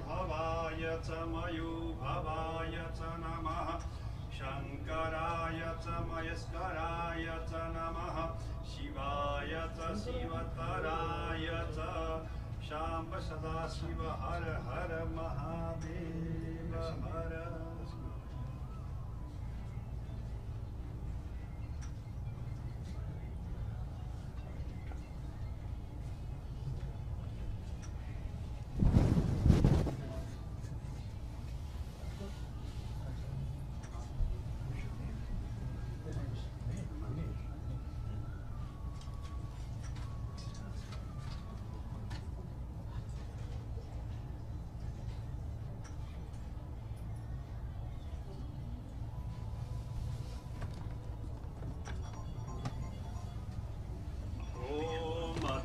भवाय च मयूभवाय च नमः शङ्कराय च मयस्कराय च नमः शिवाय च शिवतराय च शाम्ब सदाशिव हर हर महादेव हर।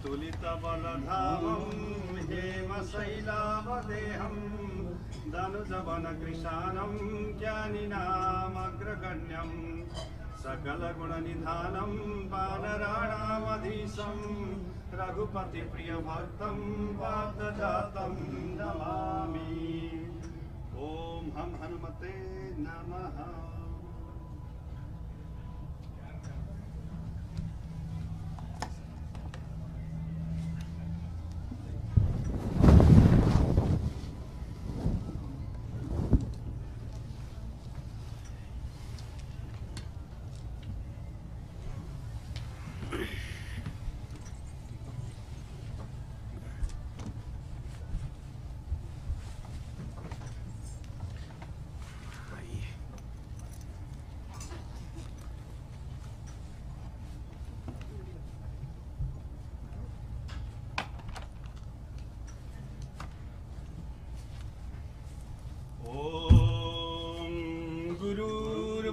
तुलितबलधामं हेमशैलावदेहं धनुजवनकृशानं ज्ञानिनामग्रगण्यं सकलगुणनिधानं वानराणामधीशं रघुपतिप्रियभक्तं पार्थजातं नमामि। ॐ हम हनुमते नमः।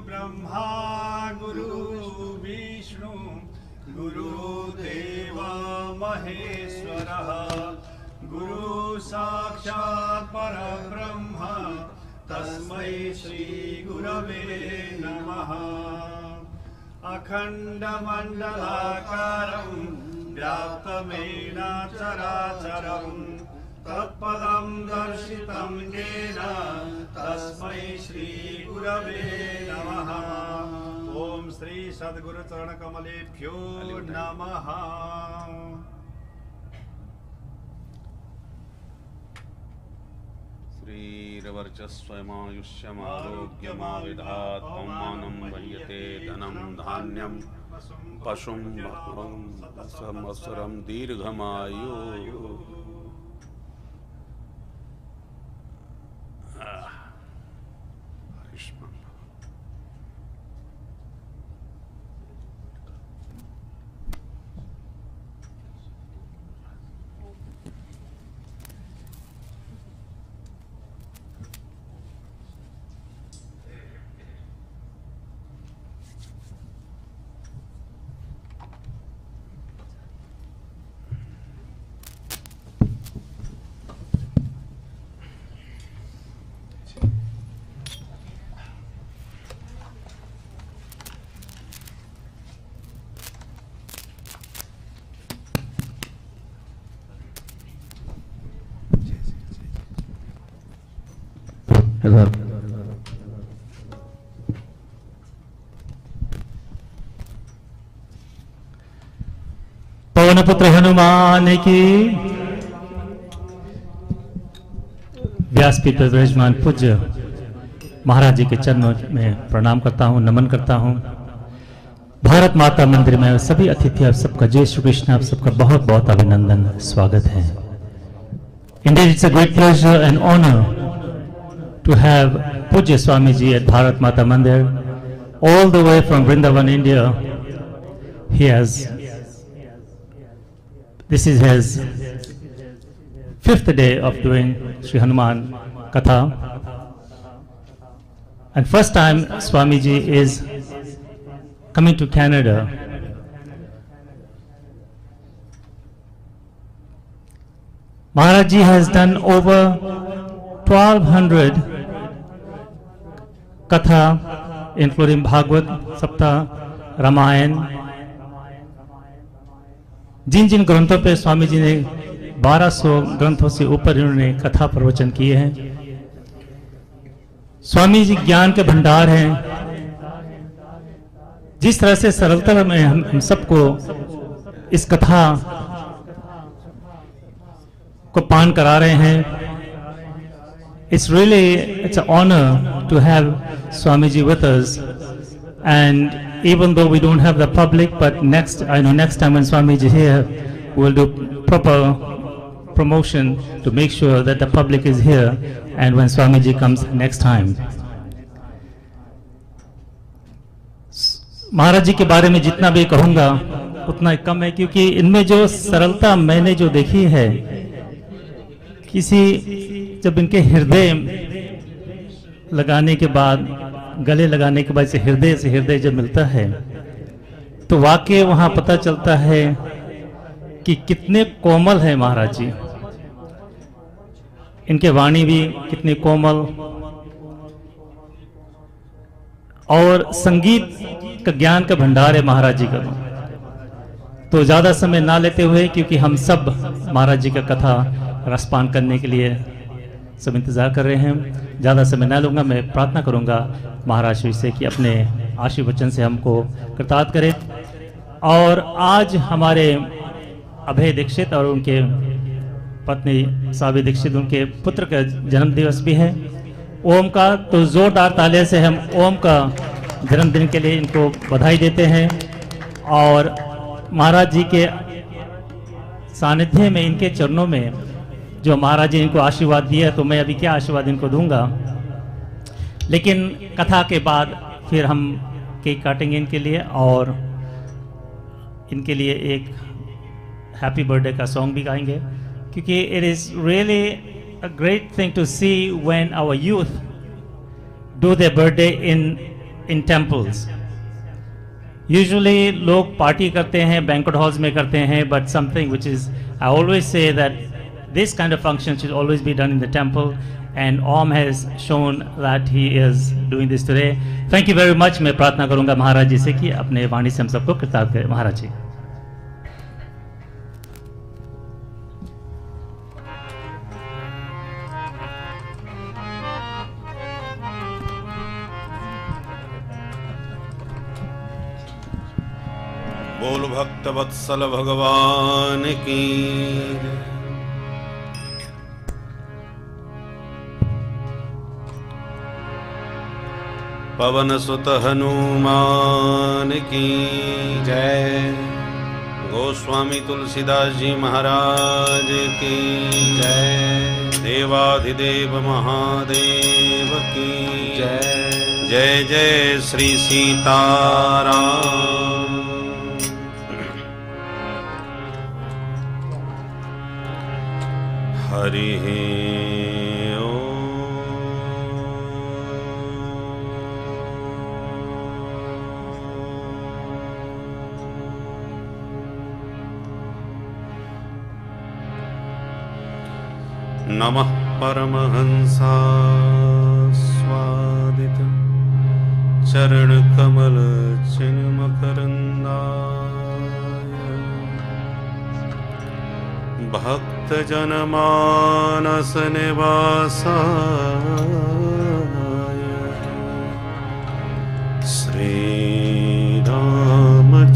ब्रह्मा गुरुर्विष्णु गुरुदेव महेश्वरः गुरु साक्षात् परब्रह्म तस्मै श्री गुरवे नमः। अखण्डमण्डलाकारं व्याप्तमेन चराचरं तत्पदं दर्शितं येन तस्मै श्री गुरवे नमः। ओम श्री सद्गुरु चरण कमलेभ्यो नमः। श्रीरवर्चस्वमायुष्यमारोग्यमाविधात् पौमानं वह्यते धनं धान्यं पशुं संवत्सरं दीर्घमायु। पवनपुत्र हनुमान की व्यासपीठ पर विराजमान पूज्य महाराज जी के चरणों में प्रणाम करता हूँ, नमन करता हूँ। भारत माता मंदिर में सभी अतिथि आप सबका जय श्री कृष्ण, आप सबका बहुत बहुत अभिनंदन, स्वागत है। Indeed, it's a great pleasure and honor to have Pujya Swamiji at Bharat Mata Mandir, all the way from Vrindavan, India. This is his 5th day of doing Sri Hanuman Katha. And first time Swamiji is coming to Canada. Maharaj Ji has done over 1200 Katha, including Bhagavad, Sapta, Ramayan. जिन जिन ग्रंथों पे स्वामी जी ने 1200 ग्रंथों से ऊपर इन्होंने कथा प्रवचन किए हैं। स्वामी जी ज्ञान के भंडार हैं। जिस तरह से सरलता में हम सबको इस कथा को पान करा रहे हैं, it's really it's an honor to have Swamiji with us, and even though we don't have the public, but next time when Swamiji is here, we'll do proper promotion to make sure that the public is here, and when Swamiji comes next time. महाराज जी के बारे में जितना भी कहूंगा उतना कम है, क्योंकि इनमें जो सरलता मैंने जो देखी है, जब इनके हृदय लगाने के बाद, गले लगाने के बाद से हृदय जब मिलता है, तो वाकई वहां पता चलता है कि कितने कोमल है महाराज जी। इनके वाणी भी कितनी कोमल, और संगीत का ज्ञान का भंडार है महाराज जी का। तो ज्यादा समय ना लेते हुए, क्योंकि हम सब महाराज जी का कथा रसपान करने के लिए सब इंतजार कर रहे हैं, ज्यादा समय ना लूंगा। मैं प्रार्थना करूंगा महाराज श्री से कि अपने आशीर्वचन से हमको कृतार्थ करें। और आज हमारे अभय दीक्षित और उनके पत्नी सावी दीक्षित, उनके पुत्र का जन्म दिवस भी है ओम का, तो जोरदार तालियों से हम ओम का जन्मदिन के लिए इनको बधाई देते हैं। और महाराज जी के सानिध्य में, इनके चरणों में जो महाराज जी इनको आशीर्वाद दिया, तो मैं अभी क्या आशीर्वाद इनको दूंगा, लेकिन कथा के बाद फिर हम केक काटेंगे इनके लिए, और इनके लिए एक हैप्पी बर्थडे का सॉन्ग भी गाएंगे, क्योंकि it is really a great thing to see when our youth do their birthday in temples. Usually लोग पार्टी करते हैं, बैंक्वेट हॉल्स में करते हैं, but something which is, I always say that this kind of function should always be done in the temple, and Om has shown that he is doing this today. Thank you very much. मैं प्रार्थना करूंगा महाराज जी से कि अपने वाणी से हम सबको कृतार्थ करें। महाराज जी। बोल भक्त वत्सल भगवान की। पवन सुत हनुमान की जय। गोस्वामी तुलसीदास जी महाराज की जय। देवाधिदेव महादेव की जय। जय जय श्री सीताराम। हरि नमः परमहंसा स्वादित चरण कमल चिन्ह भक्त जन मानस निवासाय श्री रामचंद्राय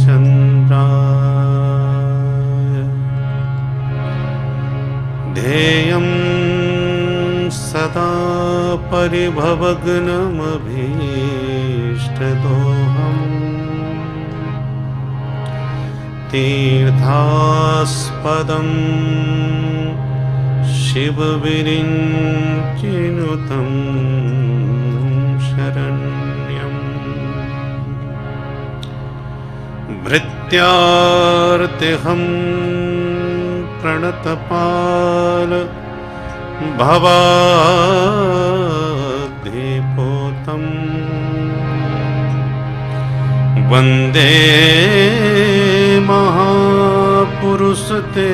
ध्येयं सदा परिभवग्नमभीष्टदोहम् तीर्थास्पदं शिवविरिञ्चिनुतं शरण्यं भृत्यार्तिहं प्रणतपाल भवाद्धिपोतम् वन्दे महापुरुषते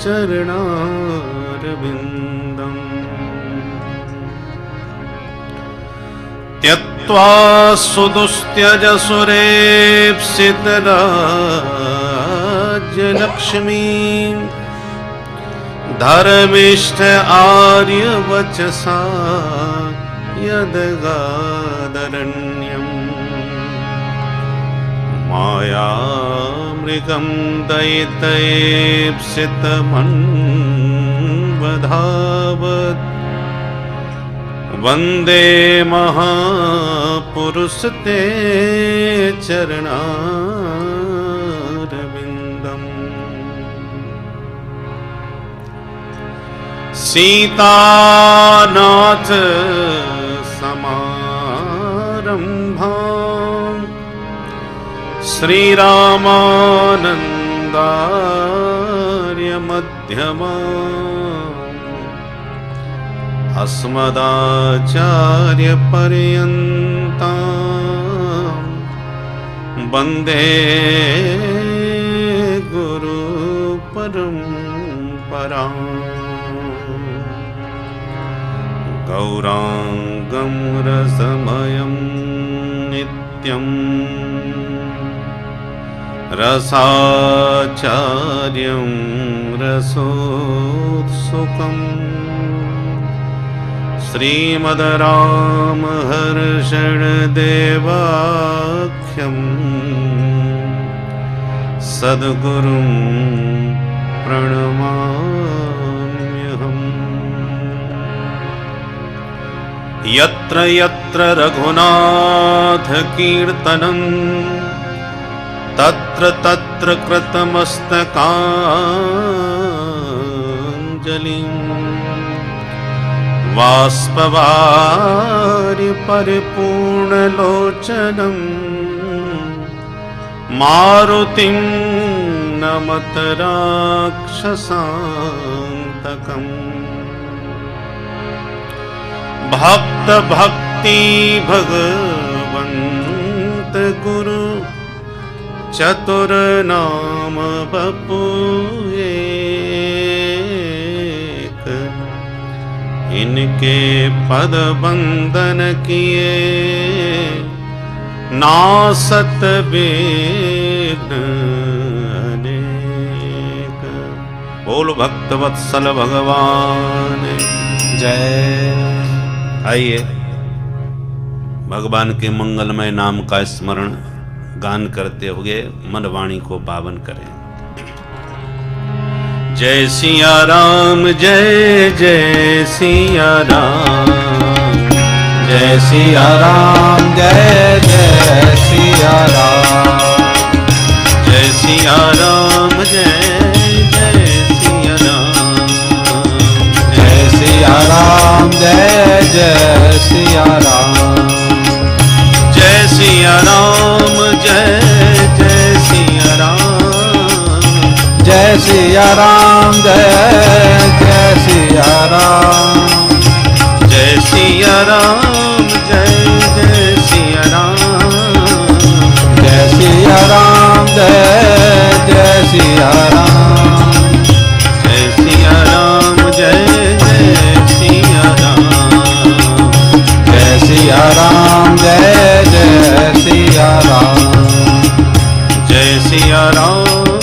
चरणारविन्दम् त्यक्त्वा सुदुस्त्यज सुरेप्सितराजन् राज्य लक्ष्मी धर्मिष्ठ आर्य वचसा यदगादरण्यम् मायामृगं दयितयेप्सितमन्वधावत् वन्दे महापुरुषते चरणारविन्दम् सीतानाथ समारम्भाम् श्रीरामानन्दार्य मध्यमाम् अस्मदाचार्यपर्यन्ताम् वन्दे गुरुपरम्पराम् गौराङ्गं रसमयं नित्यम् रसाचार्यं रसोत्सुकम् श्रीमद्रामहर्षणदेवाख्यं सद्गुरुं प्रणमाम्यहम् यत्र यत्र रघुनाथकीर्तनं तत्र तत्र कृतमस्तकाञ्जलिं बाष्पवारि परिपूर्णलोचनं मारुतिं नमत राक्षसान्तकम् भक्त भक्ति भगवन्त गुरु चतुर नाम बपुएक इनके पद बंदन किए नासत विघ्न अनेक। बोल भक्त वत्सल भगवान जय। आइए भगवान के मंगलमय नाम का स्मरण गान करते हुए मन वाणी को पावन करें। जय सिया राम जय जय सिया राम, जय सिया राम जय जय सिया राम, जय सिया राम जय जय सिया राम, जय सिया राम जय जय सिया राम, जय सिया राम जय जय सिया राम, जय सिया राम जय जय सिया राम, जय सिया राम जय जय सिया राम, जय सिया राम जय जय सिया राम, जय सिया राम जय जय सिया राम, जय सिया राम जय जय सिया राम, जय सिया राम जय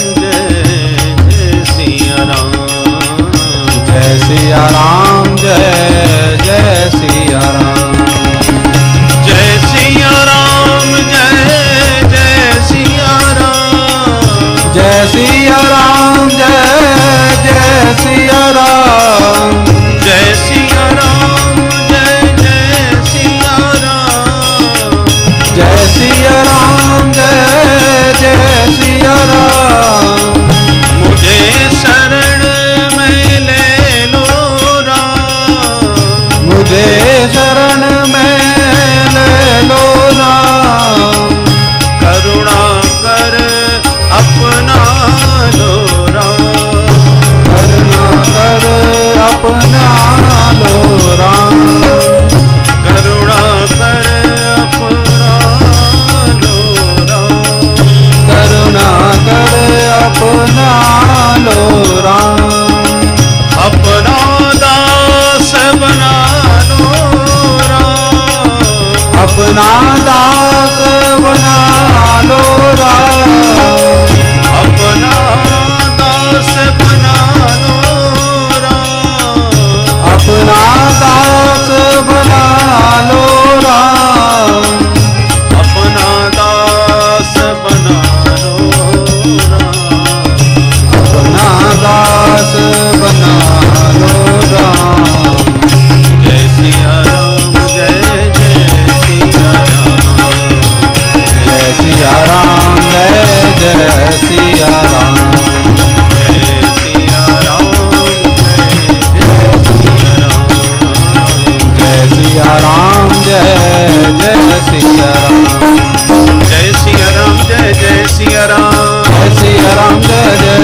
जय सिया राम, जय सिया राम जय जय सिया राम।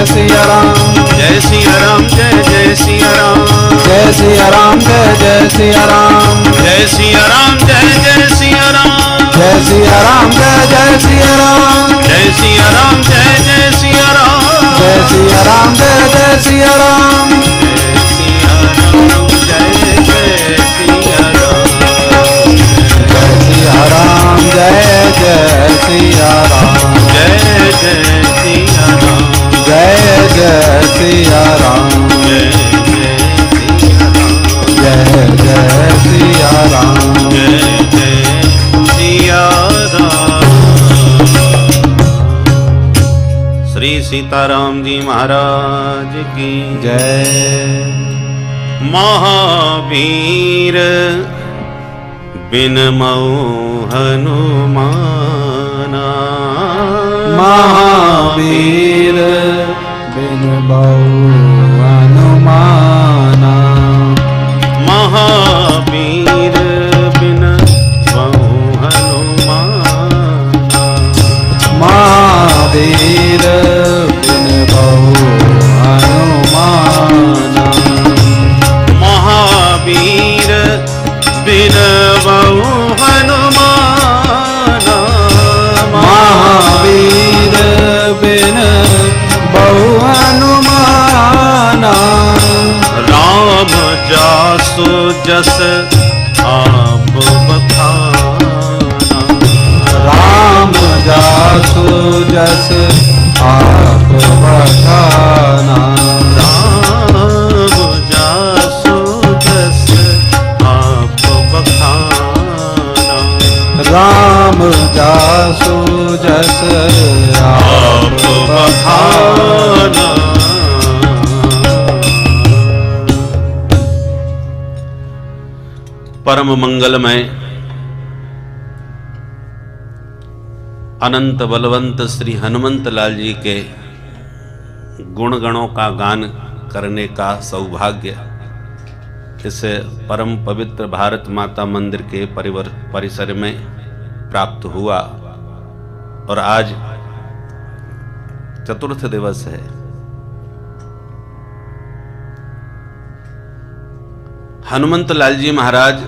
सिया राम जय सिया राम जय जय सिया राम जय सिया राम जय जय सिया राम जय सिया राम जय जय सिया राम जय सिया राम जय जय सिया राम जय सिया राम जय जय सिया राम जय सिया राम जय जय सिया राम जय सिया राम जय जय सिया राम जय जय सिया राम जय जय सिया राम जय जय सिया राम जय जय सिया राम श्री सीताराम जी महाराज की जय महावीर बिन मऊ हनुमाना महावीर बिन बहु हनुमाना महावीर बिन बहु हनुमाना महावीर बिन बहु हनुमाना महावीर बिन बहु हनुमाना महावीर बिन बहु हनुमाना राम जासु जस आप बखाना राम जासु जस आप बखाना राम जासु जस आप बखाना राम जासु जस आप बखाना परम मंगलमय अनंत बलवंत श्री हनुमंत लाल जी के गुण गणों का गान करने का सौभाग्य इस परम पवित्र भारत माता मंदिर के परिसर में प्राप्त हुआ और आज चतुर्थ दिवस है। हनुमंत लाल जी महाराज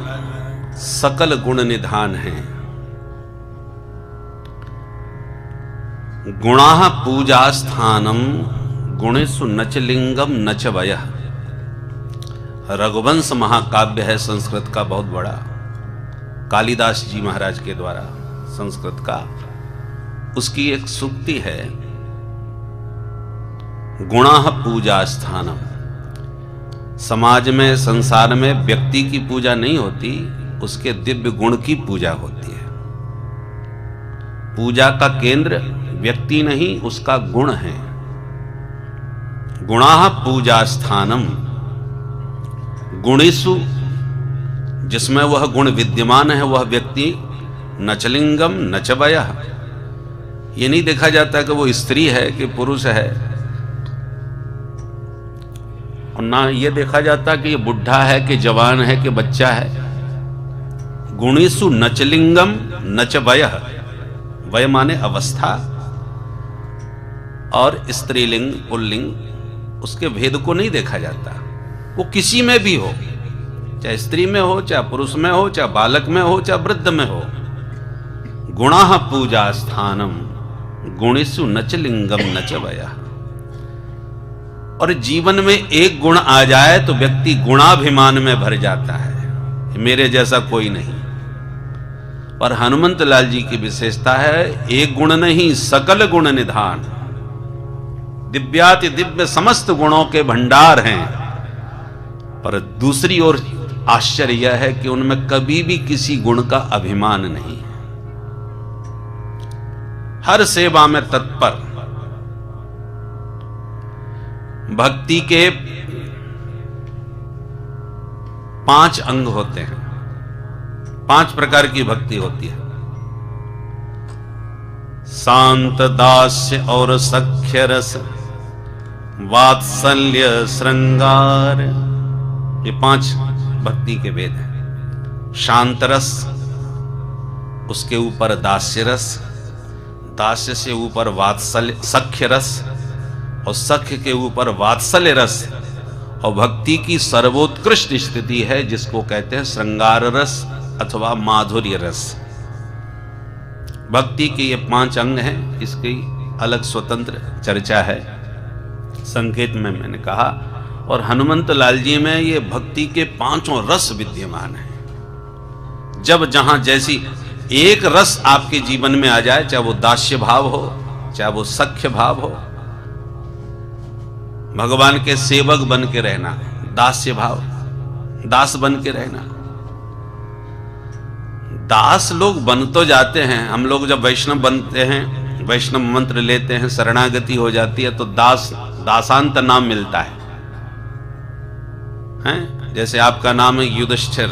सकल गुण निधान हैं। गुणाः पूजा स्थानम गुणेषु नच लिंगम नच वयः। रघुवंश महाकाव्य है संस्कृत का बहुत बड़ा, कालिदास जी महाराज के द्वारा संस्कृत का। उसकी एक सूक्ति है, गुणाः पूजा स्थानम। समाज में संसार में व्यक्ति की पूजा नहीं होती, उसके दिव्य गुण की पूजा होती है। पूजा का केंद्र व्यक्ति नहीं, उसका गुण है। गुणाः पूजा स्थानम, गुणेषु जिसमें वह गुण विद्यमान है वह व्यक्ति नचलिंगम नच वयः। ये नहीं देखा जाता कि वो स्त्री है कि पुरुष है, और ना ये देखा जाता कि ये बुढ़ा है कि जवान है कि बच्चा है। गुणेषु नचलिंगम नच वयः। वय माने अवस्था, और स्त्रीलिंग पुल्लिंग उसके भेद को नहीं देखा जाता। वो किसी में भी हो, चाहे स्त्री में हो, चाहे पुरुष में हो, चाहे बालक में हो, चाहे वृद्ध में हो। गुणाः पूजा स्थानम गुणेषु नचलिंगम नच वयः। और जीवन में एक गुण आ जाए तो व्यक्ति गुणाभिमान में भर जाता है, मेरे जैसा कोई नहीं। पर हनुमंत लाल जी की विशेषता है, एक गुण नहीं सकल गुण निधान। दिव्याति दिव्य समस्त गुणों के भंडार हैं। पर दूसरी ओर आश्चर्य यह है कि उनमें कभी भी किसी गुण का अभिमान नहीं। हर सेवा में तत्पर। भक्ति के 5 अंग होते हैं, 5 प्रकार की भक्ति होती है। शांत, दास्य और सख्य रस, वात्सल्य, श्रृंगार, ये 5 भक्ति के भेद हैं। शांत रस, उसके ऊपर दास्य रस, दास्य से ऊपर वात्सल्य, सख्य रस, और सख्य के ऊपर वात्सल्य रस, और भक्ति की सर्वोत्कृष्ट स्थिति है जिसको कहते हैं श्रृंगार रस अथवा माधुर्य रस। भक्ति के ये 5 अंग हैं, इसकी अलग स्वतंत्र चर्चा है। संकेत में मैंने कहा, और हनुमंत लाल जी में ये भक्ति के 5 रस विद्यमान हैं। जब जहां जैसी एक रस आपके जीवन में आ जाए, चाहे वो दास्य भाव हो, चाहे वो सख्य भाव हो, भगवान के सेवक बन के रहना, दास्य भाव, दास बन के रहना। दास लोग बन तो जाते हैं, हम लोग जब वैष्णव बनते हैं, वैष्णव मंत्र लेते हैं, शरणागति हो जाती है, तो दासांत नाम मिलता है, हैं? जैसे आपका नाम है युधिष्ठिर,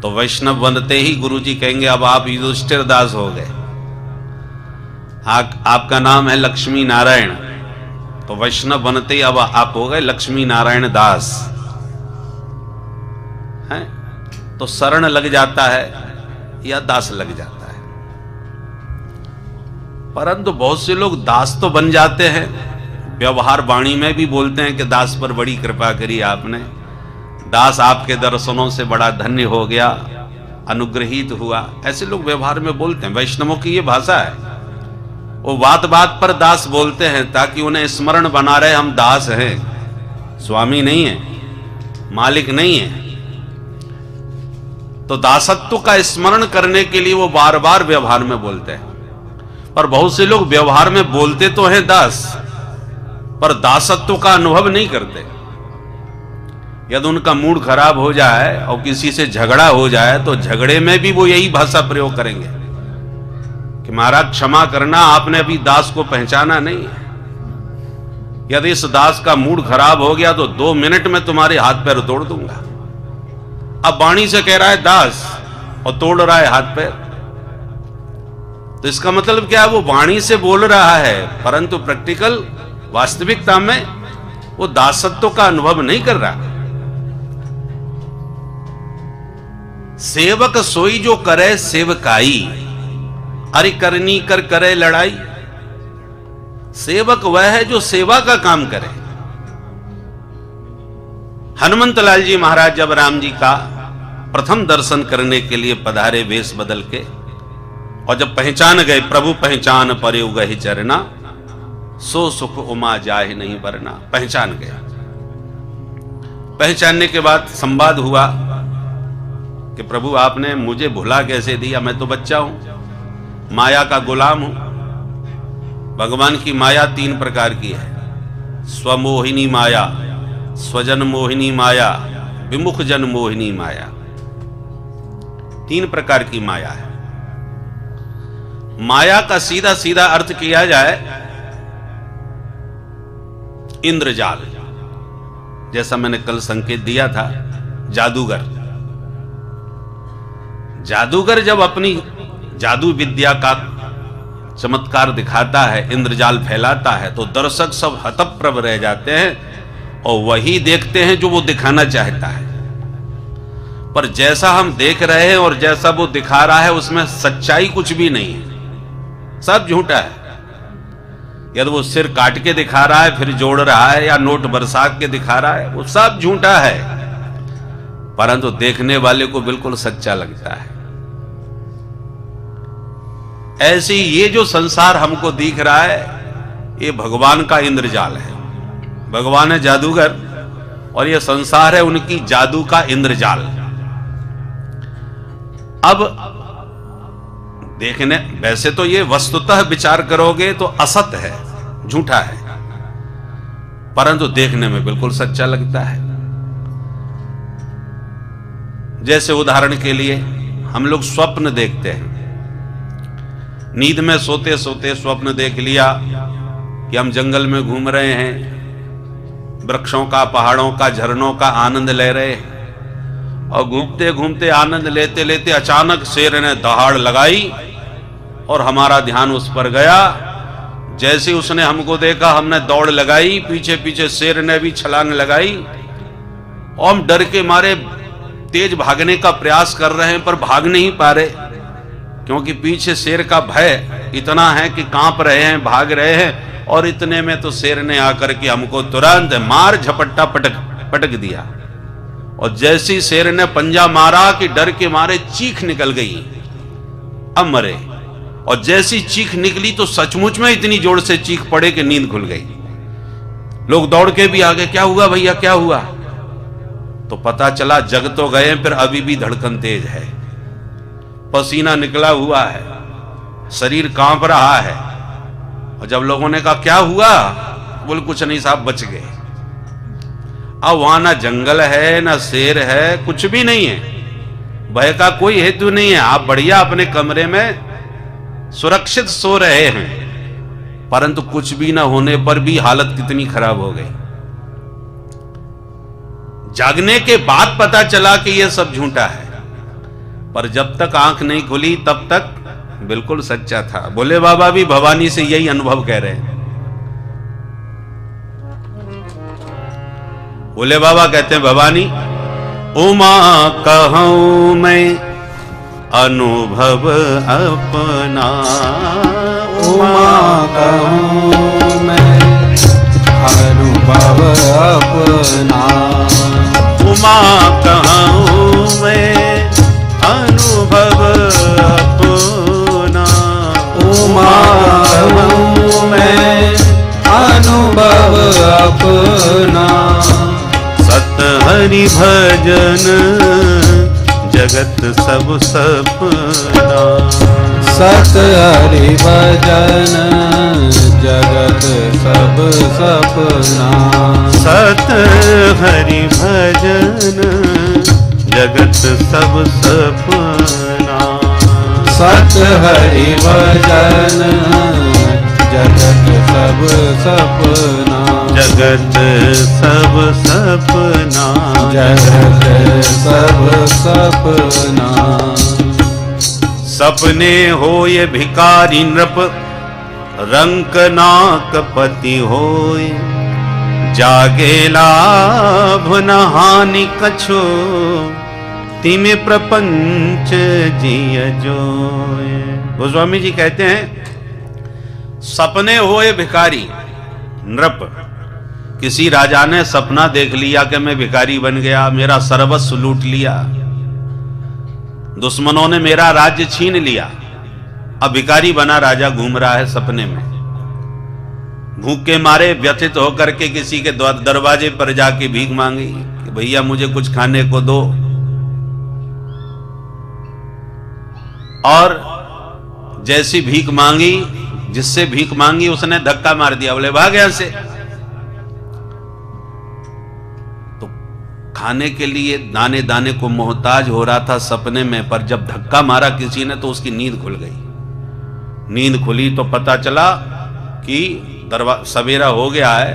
तो वैष्णव बनते ही गुरुजी कहेंगे अब आप युधिष्ठिर दास हो गए। आपका नाम है लक्ष्मी नारायण, तो वैष्णव बनते ही अब आप हो गए लक्ष्मी नारायण दास, हैं? तो शरण लग जाता है या दास लग जाता है। परंतु बहुत से लोग दास तो बन जाते हैं, व्यवहार वाणी में भी बोलते हैं कि दास पर बड़ी कृपा करी आपने, दास आपके दर्शनों से बड़ा धन्य हो गया, अनुग्रहित हुआ, ऐसे लोग व्यवहार में बोलते हैं। वैष्णवों की ये भाषा है, वो बात बात पर दास बोलते हैं ताकि उन्हें स्मरण बना रहे हम दास हैं, स्वामी नहीं है, मालिक नहीं है। तो दासत्व का स्मरण करने के लिए वो बार बार व्यवहार में बोलते हैं। पर बहुत से लोग व्यवहार में बोलते तो हैं दास, पर दासत्व का अनुभव नहीं करते। यदि उनका मूड खराब हो जाए और किसी से झगड़ा हो जाए तो झगड़े में भी वो यही भाषा प्रयोग करेंगे कि महाराज क्षमा करना, आपने अभी दास को पहचाना नहीं है। यदि इस दास का मूड खराब हो गया तो 2 मिनट में तुम्हारे हाथ पैर तोड़ दूंगा। अब वाणी से कह रहा है दास और तोड़ रहा है हाथ पैर, तो इसका मतलब क्या है? वो वाणी से बोल रहा है, परंतु प्रैक्टिकल वास्तविकता में वो दासत्व का अनुभव नहीं कर रहा। सेवक सोई जो करे सेवकाई, अरे करनी कर करे लड़ाई। सेवक वह है जो सेवा का काम करे। हनुमंत लाल जी महाराज जब राम जी का प्रथम दर्शन करने के लिए पधारे वेश बदल के, और जब पहचान गए, प्रभु पहचान परे उगहि चरना, सो सुख उमा जाहि नहीं बरना। पहचान गए। पहचानने के बाद संवाद हुआ कि प्रभु आपने मुझे भुला कैसे दिया, मैं तो बच्चा हूं, माया का गुलाम हूं। भगवान की माया 3 प्रकार की है, स्वमोहिनी माया, स्वजन मोहिनी माया, विमुख जन मोहिनी माया। 3 प्रकार की माया है। माया का सीधा सीधा अर्थ किया जाए इंद्रजाल, जैसा मैंने कल संकेत दिया था, जादूगर। जादूगर जब अपनी जादू विद्या का चमत्कार दिखाता है, इंद्रजाल फैलाता है, तो दर्शक सब हतप्रभ रह जाते हैं और वही देखते हैं जो वो दिखाना चाहता है। पर जैसा हम देख रहे हैं और जैसा वो दिखा रहा है, उसमें सच्चाई कुछ भी नहीं है, सब झूठा है। यदि वो सिर काट के दिखा रहा है फिर जोड़ रहा है, या नोट बरसा के दिखा रहा है, वो सब झूठा है, परंतु देखने वाले को बिल्कुल सच्चा लगता है। ऐसे ही ये जो संसार हमको दिख रहा है, ये भगवान का इंद्रजाल है। भगवान है जादूगर और ये संसार है उनकी जादू का इंद्रजाल। अब देखने, वैसे तो ये वस्तुतः विचार करोगे तो असत है, झूठा है, परंतु देखने में बिल्कुल सच्चा लगता है। जैसे उदाहरण के लिए हम लोग स्वप्न देखते हैं, नींद में सोते सोते स्वप्न देख लिया कि हम जंगल में घूम रहे हैं, वृक्षों का, पहाड़ों का, झरनों का आनंद ले रहे हैं, और घूमते घूमते आनंद लेते लेते अचानक शेर ने दहाड़ लगाई और हमारा ध्यान उस पर गया। जैसे उसने हमको देखा, हमने दौड़ लगाई, पीछे पीछे शेर ने भी छलांग लगाई, और हम डर के मारे तेज भागने का प्रयास कर रहे हैं पर भाग नहीं पा रहे, क्योंकि पीछे शेर का भय इतना है कि कांप रहे हैं, भाग रहे हैं, और इतने में तो शेर ने आकर के हमको तुरंत मार झपट्टा पटक दिया। और जैसी शेर ने पंजा मारा कि डर के मारे चीख निकल गई, अब मरे। और जैसी चीख निकली तो सचमुच में इतनी जोर से चीख पड़े कि नींद खुल गई। लोग दौड़ के भी आ गए, क्या हुआ भैया क्या हुआ? तो पता चला जग तो गए, फिर अभी भी धड़कन तेज है, पसीना निकला हुआ है, शरीर कांप रहा है। और जब लोगों ने कहा क्या हुआ, बोल कुछ नहीं साहब, बच गए। अब वहां ना जंगल है ना शेर है, कुछ भी नहीं है, भय का कोई हेतु नहीं है। आप बढ़िया अपने कमरे में सुरक्षित सो रहे हैं, परंतु कुछ भी ना होने पर भी हालत कितनी खराब हो गई। जागने के बाद पता चला कि यह सब झूठा है, पर जब तक आंख नहीं खुली तब तक बिल्कुल सच्चा था। बोले बाबा भी भवानी से यही अनुभव कह रहे हैं। बोले बाबा कहते हैं भवानी उमा कहूं मैं अनुभव अपना, उमा कहूं मैं अनुभव अपना, उमा कहूं मैं अनुभव अपना, उमा कहूं मैं अनुभव अपना। सत हरि भजन जगत सब सपना, सत हरि भजन जगत सब सपना, सत हरि भजन जगत सब सपना, सत हरि भजन जगत सब सपना, जगत सब सपना, जगत सब सपना। सपने होए भिखारी नृप रंक नाक पति होए, जागे लाभ न हानि कछो तिमे प्रपंच जिय जोए। गोस्वामी जी कहते हैं सपने होए भिखारी नृप, किसी राजा ने सपना देख लिया कि मैं भिखारी बन गया, मेरा सर्वस्व लूट लिया, दुश्मनों ने मेरा राज्य छीन लिया, अब भिखारी बना राजा घूम रहा है सपने में। भूख के मारे व्यथित होकर के किसी के दरवाजे पर जाके भीख मांगी कि भैया मुझे कुछ खाने को दो, और जैसी भीख मांगी, जिससे भीख मांगी उसने धक्का मार दिया, बोले भाग यहां से। तो खाने के लिए दाने दाने को मोहताज हो रहा था सपने में, पर जब धक्का मारा किसी ने तो उसकी नींद खुल गई। नींद खुली तो पता चला कि सवेरा हो गया है,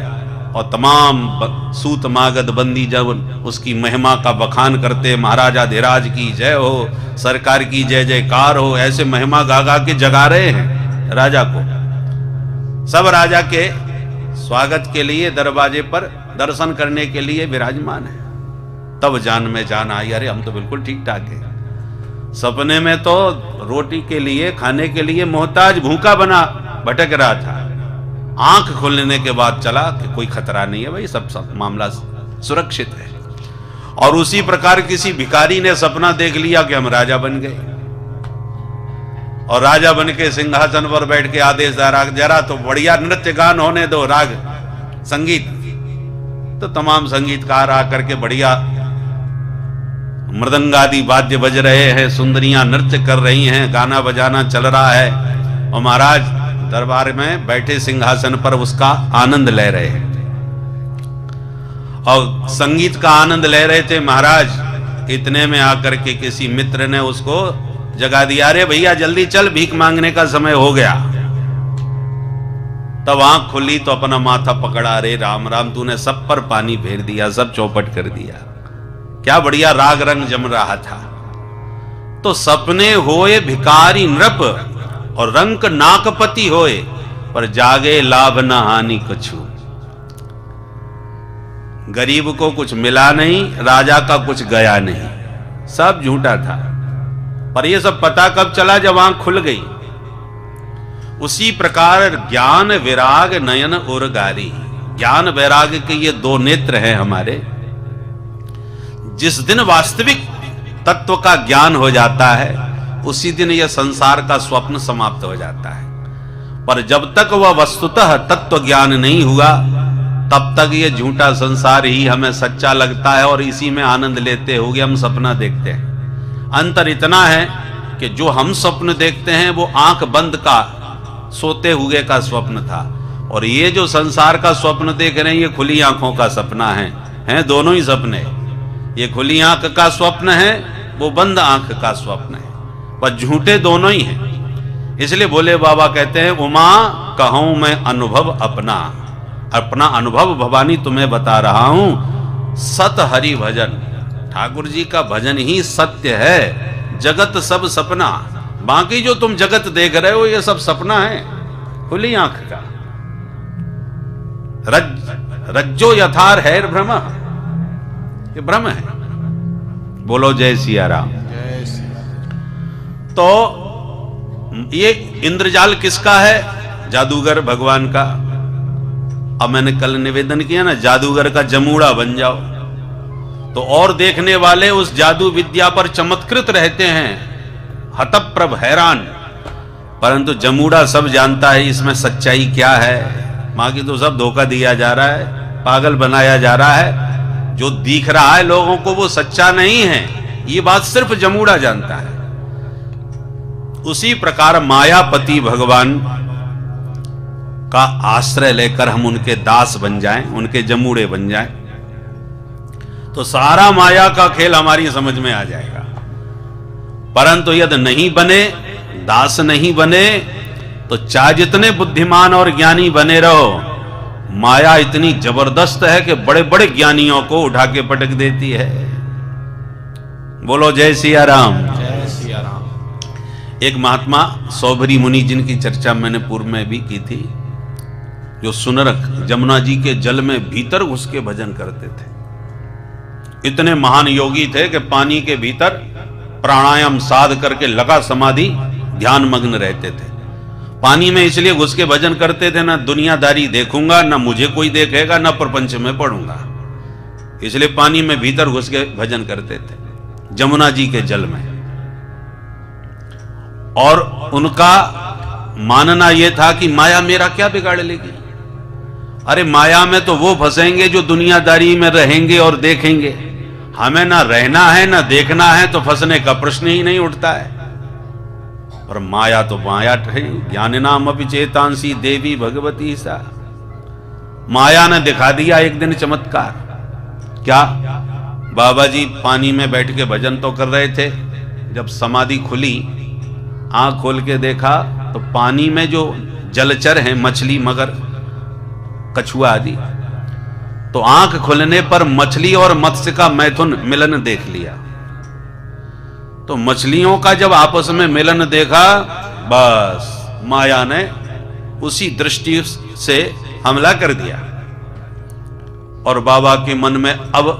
और तमाम सूत मागध बंदी जब उसकी महिमा का बखान करते, महाराजा धीराज की जय हो, सरकार की जय जयकार हो, ऐसे महिमा गा गा के जगा रहे हैं राजा को। सब राजा के स्वागत के लिए दरवाजे पर दर्शन करने के लिए विराजमान है। तब जान में जान आई, अरे हम तो बिल्कुल ठीक ठाक है, सपने में तो रोटी के लिए खाने के लिए मोहताज भूखा बना भटक रहा था, आंख खुलने के बाद चला कि कोई खतरा नहीं है भाई, सब मामला सुरक्षित है। और उसी प्रकार किसी भिखारी ने सपना देख लिया कि हम राजा बन गए, और राजा बन के सिंहासन पर बैठ के आदेश दे रहा, जरा तो बढ़िया नृत्य गान होने दो, राग संगीत। तो तमाम संगीतकार आकर के बढ़िया मृदंगादि वाद्य बज रहे हैं, सुंदरियां नृत्य कर रही हैं, गाना बजाना चल रहा है, और महाराज दरबार में बैठे सिंहासन पर उसका आनंद ले रहे हैं। और संगीत का आनंद ले रहे थे महाराज, इतने में आकर के किसी मित्र ने उसको जगा दिया, अरे भैया जल्दी चल, भीख मांगने का समय हो गया। तब आंख खुली तो अपना माथा पकड़ा, अरे राम राम, तूने सब पर पानी फेर दिया, सब चौपट कर दिया। क्या बढ़िया राग रंग जम रहा था। तो सपने होए भिखारी नृप और रंक नाकपति होए, पर जागे लाभ न हानि कछु। गरीब को कुछ मिला नहीं, राजा का कुछ गया नहीं, सब झूठा था। पर यह सब पता कब चला, जब आंख खुल गई। उसी प्रकार ज्ञान विराग नयन उर्गारी, ज्ञान वैराग के ये दो नेत्र हैं हमारे। जिस दिन वास्तविक तत्व का ज्ञान हो जाता है उसी दिन यह संसार का स्वप्न समाप्त हो जाता है। पर जब तक वह वस्तुतः तत्व ज्ञान नहीं हुआ तब तक ये झूठा संसार ही हमें सच्चा लगता है और इसी में आनंद लेते हुए हम सपना देखते हैं। अंतर इतना है कि जो हम स्वप्न देखते हैं वो आंख बंद का सोते हुए का स्वप्न था, और ये जो संसार का स्वप्न देख रहे हैं ये खुली आंखों का सपना है दोनों ही सपने। ये खुली आंख का स्वप्न है, वो बंद आंख का स्वप्न है, पर झूठे दोनों ही हैं। इसलिए भोले बाबा कहते हैं उमा कहूं मैं अनुभव अपना, अपना अनुभव भवानी तुम्हें बता रहा हूं। सत हरि भजन, ठाकुर जी का भजन ही सत्य है, जगत सब सपना। बाकी जो तुम जगत देख रहे हो ये सब सपना है, खुली आंख का। रज्जो यथार है भ्रम, ये भ्रम है। बोलो जय सिया राम। तो ये इंद्रजाल किसका है? जादूगर भगवान का। अब मैंने कल निवेदन किया ना, जादूगर का जमूड़ा बन जाओ तो और देखने वाले उस जादू विद्या पर चमत्कृत रहते हैं, हतप्रभ हैरान। परंतु जमूड़ा सब जानता है इसमें सच्चाई क्या है। बाकी तो सब धोखा दिया जा रहा है, पागल बनाया जा रहा है। जो दिख रहा है लोगों को वो सच्चा नहीं है, ये बात सिर्फ जमूड़ा जानता है। उसी प्रकार मायापति भगवान का आश्रय लेकर हम उनके दास बन जाएं, उनके जमूड़े बन जाएं, तो सारा माया का खेल हमारी समझ में आ जाएगा। परंतु यदि नहीं बने, दास नहीं बने, तो चाहे जितने बुद्धिमान और ज्ञानी बने रहो, माया इतनी जबरदस्त है कि बड़े बड़े ज्ञानियों को उठा के पटक देती है। बोलो जय सिया राम। जय सिया राम। एक महात्मा सौभरी मुनि जिनकी चर्चा मैंने पूर्व में भी की थी, जो सुनरक जमुना जी के जल में भीतर घुस के भजन करते थे। इतने महान योगी थे कि पानी के भीतर प्राणायाम साध करके लगा समाधि ध्यान मग्न रहते थे। पानी में इसलिए घुस के भजन करते थे, ना दुनियादारी देखूंगा, ना मुझे कोई देखेगा, ना प्रपंच में पढ़ूंगा, इसलिए पानी में भीतर घुस के भजन करते थे जमुना जी के जल में। और उनका मानना यह था कि माया मेरा क्या बिगाड़ लेगी। अरे माया में तो वो फंसेंगे जो दुनियादारी में रहेंगे और देखेंगे, हमें ना रहना है ना देखना है, तो फंसने का प्रश्न ही नहीं उठता है। और माया तो माया है, ज्ञान नाम अपि चेतांसी देवी भगवती सा। माया ने दिखा दिया एक दिन चमत्कार। क्या? बाबा जी पानी में बैठ के भजन तो कर रहे थे, जब समाधि खुली, आंख खोल के देखा तो पानी में जो जलचर हैं, मछली, मगर, कछुआ आदि, तो आंख खुलने पर मछली और मत्स्य का मैथुन मिलन देख लिया। तो मछलियों का जब आपस में मिलन देखा, बस माया ने उसी दृष्टि से हमला कर दिया। और बाबा के मन में अब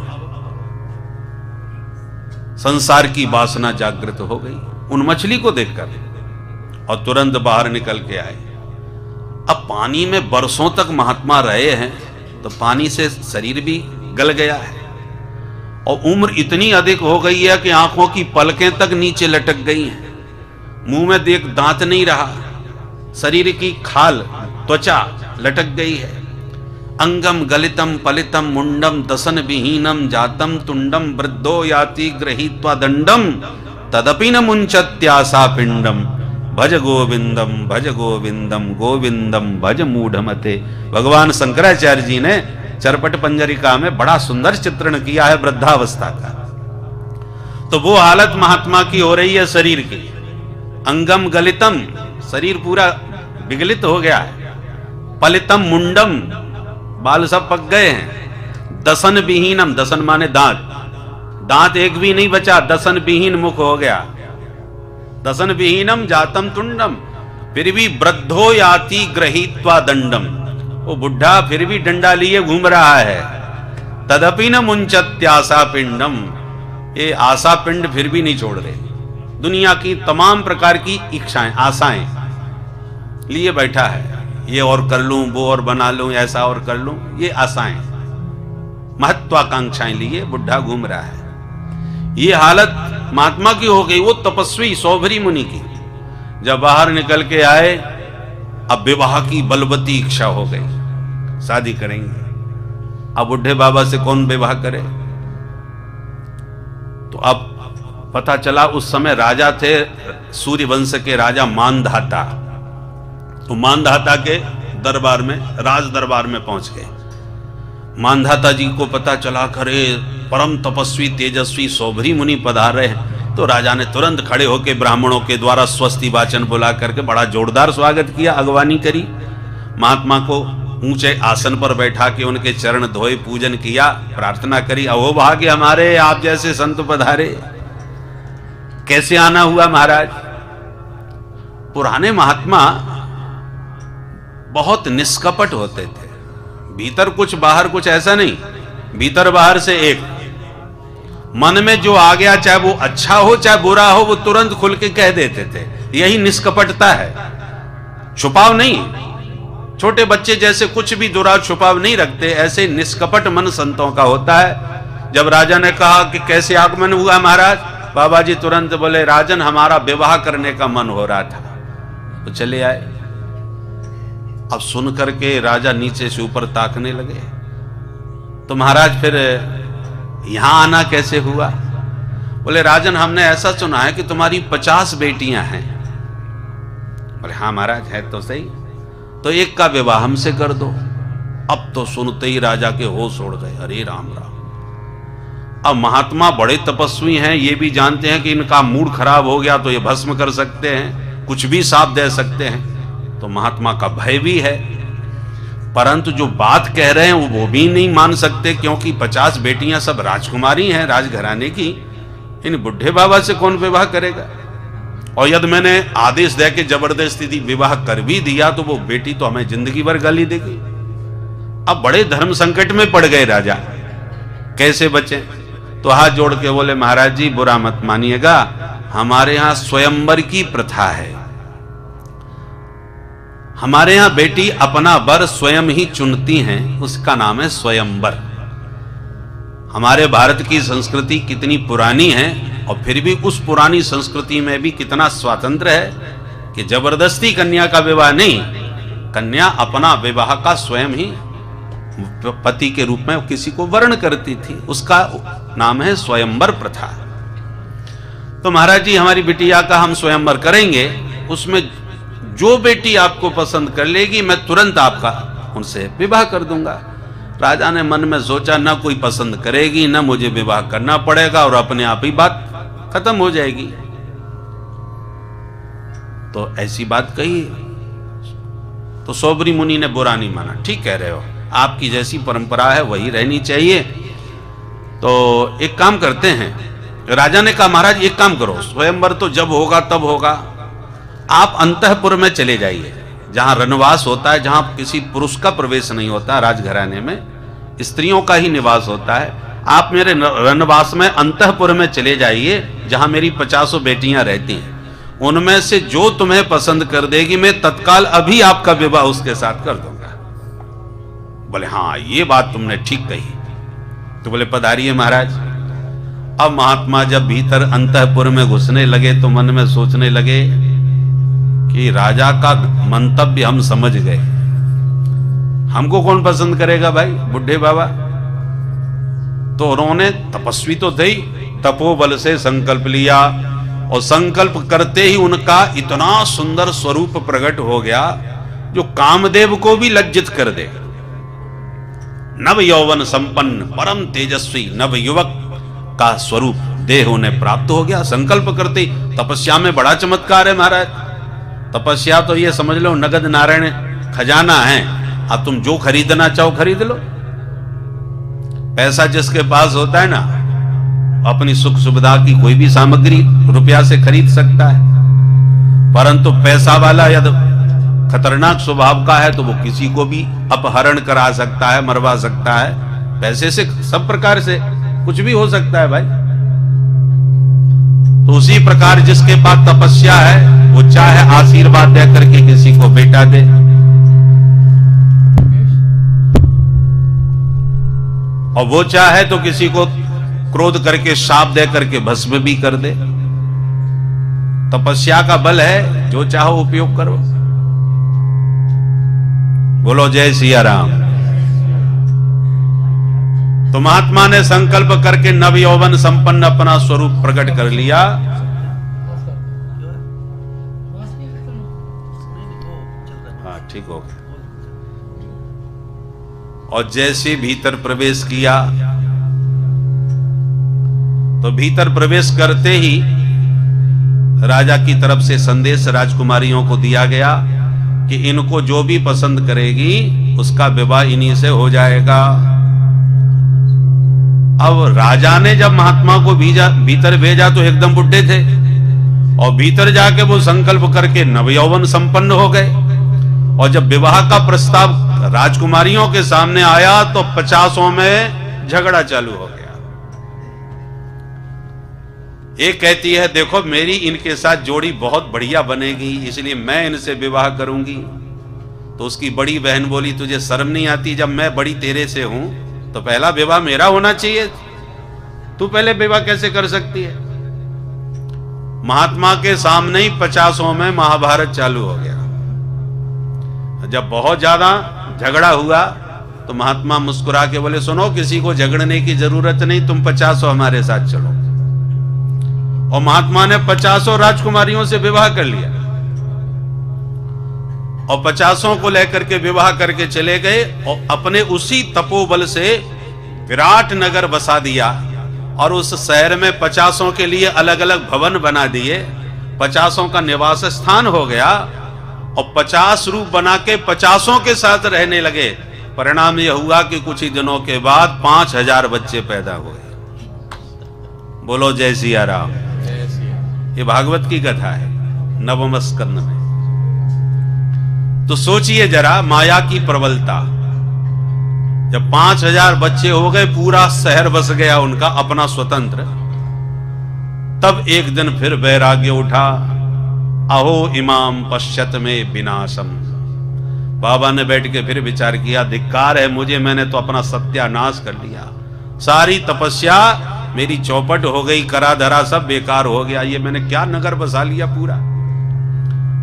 संसार की वासना जागृत हो गई उन मछली को देखकर, और तुरंत बाहर निकल के आए। अब पानी में बरसों तक महात्मा रहे हैं तो पानी से शरीर भी गल गया है, और उम्र इतनी अधिक हो गई है कि आंखों की पलकें तक नीचे लटक गई हैं, मुंह में देख दांत नहीं रहा, शरीर की खाल त्वचा लटक गई है। अंगम गलितम पलितम मुंडम दसन विहीनम जातम तुंडम वृद्धो याति गृहीत्वा दंडम तदपि न मुंचत्यासा पिंडम भज गोविंदम गोविंदम भज मूढ़मते। भगवान शंकराचार्य जी ने चरपट पंजरिका में बड़ा सुंदर चित्रण किया है वृद्धावस्था का। तो वो हालत महात्मा की हो रही है शरीर की। अंगम गलितम, शरीर पूरा विगलित हो गया है। पलितम मुंडम, बाल सब पक गए हैं। दसन विहीनम, दसन माने दांत, दांत एक भी नहीं बचा, दसन विहीन मुख हो गया। दसन विहीनम जातम तुंडम, फिर भी वृद्धो याति गृहीत्वा दंडम, वो बुढ़ा फिर भी डंडा लिए घूम रहा है। तदपि न मुंचत्यासा पिंडम, ये आशा पिंड फिर भी नहीं छोड़ रहे। दुनिया की तमाम प्रकार की इच्छाएं, आशाएं, लिए बैठा है, ये और कर लूं, वो और बना लूं, ऐसा और कर लूं, ये आशाएं, महत्वाकांक्षाएं लिए बुढ़ा घूम रहा है। ये हालत महात्मा की हो गई, वो तपस्वी सौभरी मुनि की। जब बाहर निकल के आए, अब विवाह की बलवती इच्छा हो गई, शादी करेंगे। अब बुढ़े बाबा से कौन विवाह करे? तो अब पता चला उस समय राजा थे सूर्य वंश के राजा मानधाता। तो मानधाता के दरबार में, राज दरबार में पहुंच गए। मानधाता जी को पता चला, करे परम तपस्वी तेजस्वी सौभरी मुनि पधारे हैं। तो राजा ने तुरंत खड़े होकर ब्राह्मणों के द्वारा स्वस्ति वाचन बुला करके बड़ा जोरदार स्वागत किया, अगवानी करी। महात्मा को ऊंचे आसन पर बैठा के उनके चरण धोए, पूजन किया, प्रार्थना करी, अहो भाग्य हमारे, आप जैसे संत पधारे। कैसे आना हुआ महाराज? पुराने महात्मा बहुत निष्कपट होते थे, भीतर कुछ बाहर कुछ, ऐसा नहीं, भीतर बाहर से एक। मन में जो आ गया, चाहे वो अच्छा हो चाहे बुरा हो, वो तुरंत खुल के कह देते थे। यही निष्कपटता है, छुपाव नहीं। छोटे बच्चे जैसे कुछ भी दुरा छुपाव नहीं रखते, ऐसे निष्कपट मन संतों का होता है। जब राजा ने कहा कि कैसे आगमन हुआ महाराज, बाबा जी तुरंत बोले, राजन हमारा विवाह करने का मन हो रहा था, तो चले आए। अब सुन करके राजा नीचे से ऊपर ताकने लगे। तो महाराज फिर यहां आना कैसे हुआ? बोले, राजन हमने ऐसा सुना है कि तुम्हारी 50 बेटियां हैं। बोले, हाँ महाराज है तो सही, तो एक का विवाह हमसे कर दो। अब तो सुनते ही राजा के होश उड़ गए, अरे राम राम। अब महात्मा बड़े तपस्वी हैं, ये भी जानते हैं कि इनका मूड खराब हो गया तो ये भस्म कर सकते हैं, कुछ भी साथ दे सकते हैं। तो महात्मा का भय भी है, परंतु जो बात कह रहे हैं वो भी नहीं मान सकते, क्योंकि 50 बेटियां सब राजकुमारी हैं, राजघराने की। इन बुढ़े बाबा से कौन विवाह करेगा? और यदि मैंने आदेश दे के जबरदस्ती विवाह कर भी दिया तो वो बेटी तो हमें जिंदगी भर गाली देगी। अब बड़े धर्म संकट में पड़ गए राजा, कैसे बचे? तो हाथ जोड़ के बोले, महाराज जी बुरा मत मानिएगा, हमारे यहां स्वयंवर की प्रथा है। हमारे यहां बेटी अपना वर स्वयं ही चुनती हैं, उसका नाम है स्वयंवर। हमारे भारत की संस्कृति कितनी पुरानी है, और फिर भी उस पुरानी संस्कृति में भी कितना स्वातंत्र है कि जबरदस्ती कन्या का विवाह नहीं, कन्या अपना विवाह का स्वयं ही पति के रूप में किसी को वर्ण करती थी, उसका नाम है स्वयंवर प्रथा। तो महाराज जी हमारी बिटिया का हम स्वयंवर करेंगे, उसमें जो बेटी आपको पसंद कर लेगी मैं तुरंत आपका उनसे विवाह कर दूंगा। राजा ने मन में सोचा, न कोई पसंद करेगी, न मुझे विवाह करना पड़ेगा, और अपने आप ही बात खत्म हो जाएगी। तो ऐसी बात कही। तो सौभरी मुनि ने बुरा नहीं माना, ठीक कह रहे हो, आपकी जैसी परंपरा है वही रहनी चाहिए। तो एक काम करते हैं, राजा ने कहा, महाराज एक काम करो, स्वयंवर तो जब होगा तब होगा, आप अंतःपुर में चले जाइए, जहां रनवास होता है, जहां किसी पुरुष का प्रवेश नहीं होता, राजघराने में स्त्रियों का ही निवास होता है। आप मेरे रनवास में अंतःपुर में चले जाइए, जहां मेरी 50 बेटियां रहती हैं, उनमें से जो तुम्हें पसंद कर देगी मैं तत्काल अभी आपका विवाह उसके साथ कर दूंगा। बोले, हाँ ये बात तुमने ठीक कही। तो बोले, पधारिए महाराज। अब महात्मा जब भीतर अंतःपुर में घुसने लगे तो मन में सोचने लगे कि राजा का मंतव्य हम समझ गए, हमको कौन पसंद करेगा भाई, बुढ़े बाबा। तो उन्होंने, तपस्वी तो थे, तपोबल से संकल्प लिया, और संकल्प करते ही उनका इतना सुंदर स्वरूप प्रकट हो गया जो कामदेव को भी लज्जित कर दे। नव यौवन संपन्न परम तेजस्वी नव युवक का स्वरूप देह उन्हें प्राप्त हो गया। संकल्प करते, तपस्या में बड़ा चमत्कार है महाराज। तपस्या तो ये समझ लो नगद नारायण खजाना है, अब तुम जो खरीदना चाहो खरीद लो। पैसा जिसके पास होता है ना, अपनी सुख सुविधा की कोई भी सामग्री रुपया से खरीद सकता है, परंतु पैसा वाला यदि खतरनाक स्वभाव का है तो वो किसी को भी अपहरण करा सकता है, मरवा सकता है। पैसे से सब प्रकार से कुछ भी हो सकता है भाई। तो उसी प्रकार जिसके पास तपस्या है वो चाहे आशीर्वाद दे करके किसी को बेटा दे, और वो चाहे तो किसी को क्रोध करके शाप दे करके भस्म भी कर दे। तपस्या का बल है, जो चाहो उपयोग करो। बोलो जय सिया राम। तो महात्मा ने संकल्प करके नव यौवन संपन्न अपना स्वरूप प्रकट कर लिया। हाँ ठीक हो गया। और जैसे भीतर प्रवेश किया तो भीतर प्रवेश करते ही राजा की तरफ से संदेश राजकुमारियों को दिया गया कि इनको जो भी पसंद करेगी उसका विवाह इन्हीं से हो जाएगा। अब राजा ने जब महात्मा को भीतर भेजा तो एकदम बुढ़े थे, और भीतर जाके वो संकल्प करके नवयौवन संपन्न हो गए। और जब विवाह का प्रस्ताव राजकुमारियों के सामने आया तो 50 में झगड़ा चालू हो गया। एक कहती है देखो मेरी इनके साथ जोड़ी बहुत बढ़िया बनेगी, इसलिए मैं इनसे विवाह करूंगी। तो उसकी बड़ी बहन बोली तुझे शर्म नहीं आती, जब मैं बड़ी तेरे से हूं तो पहला विवाह मेरा होना चाहिए, तू पहले विवाह कैसे कर सकती है। महात्मा के सामने ही 50 में महाभारत चालू हो गया। जब बहुत ज्यादा झगड़ा हुआ तो महात्मा मुस्कुरा के बोले सुनो किसी को झगड़ने की जरूरत नहीं, तुम 50 हमारे साथ चलो। और महात्मा ने 50 राजकुमारियों से विवाह कर लिया और 50 को लेकर के विवाह करके चले गए और अपने उसी तपोबल से विराट नगर बसा दिया। और उस शहर में 50 के लिए अलग अलग भवन बना दिए, 50 का निवास स्थान हो गया और 50 रूप बना के 50 के साथ रहने लगे। परिणाम यह हुआ कि कुछ ही दिनों के बाद 5000 बच्चे पैदा हुए। बोलो जय सिया राम। ये भागवत की कथा है नवम स्कंद में। तो सोचिए जरा माया की प्रबलता। जब 5000 बच्चे हो गए, पूरा शहर बस गया उनका अपना स्वतंत्र, तब एक दिन फिर वैराग्य उठा। अहो इमाम पश्यत में विनाशम। बाबा ने बैठ के फिर विचार किया धिक्कार है मुझे, मैंने तो अपना सत्यानाश कर लिया। सारी तपस्या मेरी चौपट हो गई, करा धरा सब बेकार हो गया। ये मैंने क्या नगर बसा लिया पूरा।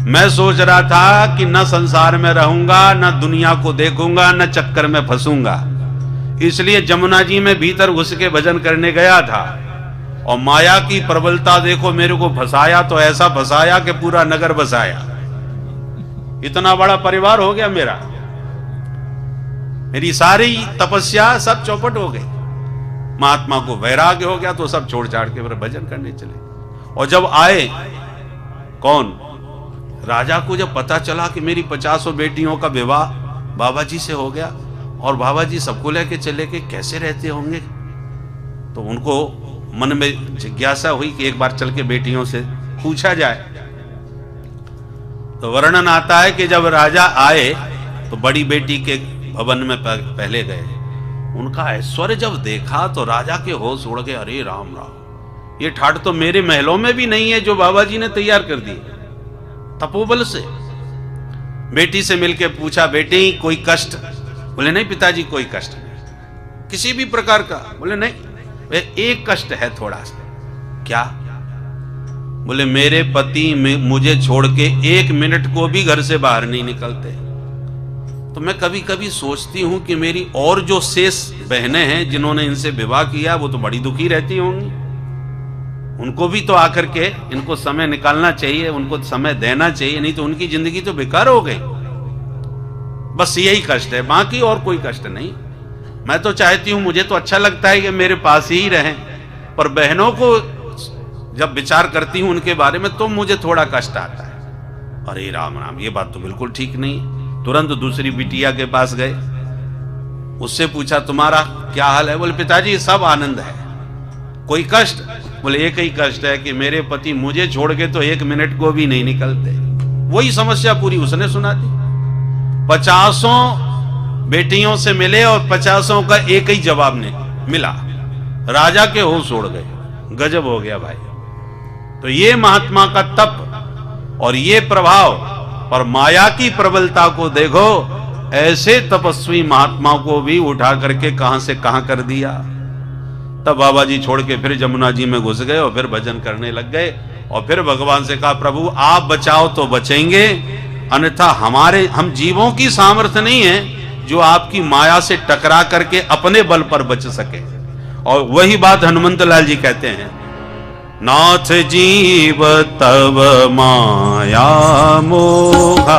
मैं सोच रहा था कि न संसार में रहूंगा, न दुनिया को देखूंगा, न चक्कर में फंसूंगा। इसलिए जमुना जी में भीतर घुस के भजन करने गया था। और माया की प्रबलता देखो, मेरे को फंसाया तो ऐसा फंसाया कि पूरा नगर बसाया। इतना बड़ा परिवार हो गया मेरा, मेरी सारी तपस्या सब चौपट हो गई। महात्मा को वैराग्य हो गया तो सब छोड़ छाड़ के फिर भजन करने चले। और जब आए कौन, राजा को जब पता चला कि मेरी 50 बेटियों का विवाह बाबा जी से हो गया और बाबा जी सबको लेके चले के कैसे रहते होंगे, तो उनको मन में जिज्ञासा हुई कि एक बार चल के बेटियों से पूछा जाए। तो वर्णन आता है कि जब राजा आए तो बड़ी बेटी के भवन में पहले गए। उनका ऐश्वर्य जब देखा तो राजा के होश उड़ गए। अरे राम राम, ये ठाट तो मेरे महलों में भी नहीं है जो बाबा जी ने तैयार कर दी तपोबल से। बेटी से मिलके पूछा बेटी कोई कष्ट? बोले नहीं पिताजी कोई कष्ट नहीं, किसी भी प्रकार का। बोले नहीं एक कष्ट है थोड़ा सा। क्या? बोले मेरे पति में मुझे छोड़ के 1 मिनट को भी घर से बाहर नहीं निकलते। तो मैं कभी कभी सोचती हूं कि मेरी और जो शेष बहनें हैं जिन्होंने इनसे विवाह किया वो तो बड़ी दुखी रहती होंगी। उनको भी तो आकर के इनको समय निकालना चाहिए, उनको समय देना चाहिए, नहीं तो उनकी जिंदगी तो बेकार हो गई। बस यही कष्ट है, बाकी और कोई कष्ट नहीं। मैं तो चाहती हूं, मुझे तो अच्छा लगता है कि मेरे पास ही रहें, पर बहनों को जब विचार करती हूं उनके बारे में तो मुझे थोड़ा कष्ट आता है। अरे राम राम, ये बात तो बिल्कुल ठीक नहीं। तुरंत दूसरी बिटिया के पास गए, उससे पूछा तुम्हारा क्या हाल है? बोले पिताजी सब आनंद है। कोई कष्ट? बोले एक ही कष्ट है कि मेरे पति मुझे छोड़ के तो 1 मिनट को भी नहीं निकलते। वही समस्या पूरी उसने सुना दी। 50 बेटियों से मिले और 50 का एक ही जवाब ने मिला। राजा के होश उड़ गए, गजब हो गया भाई। तो ये महात्मा का तप और ये प्रभाव और माया की प्रबलता को देखो, ऐसे तपस्वी महात्मा को भी उठा करके कहां से कहां कर दिया। तब बाबा जी छोड़ के फिर जमुना जी में घुस गए और फिर भजन करने लग गए और फिर भगवान से कहा, प्रभु आप बचाओ तो बचेंगे, अन्यथा हम जीवों की सामर्थ्य नहीं है जो आपकी माया से टकरा करके अपने बल पर बच सके। और वही बात हनुमंत लाल जी कहते हैं, नाथ जीव तब माया मोहा,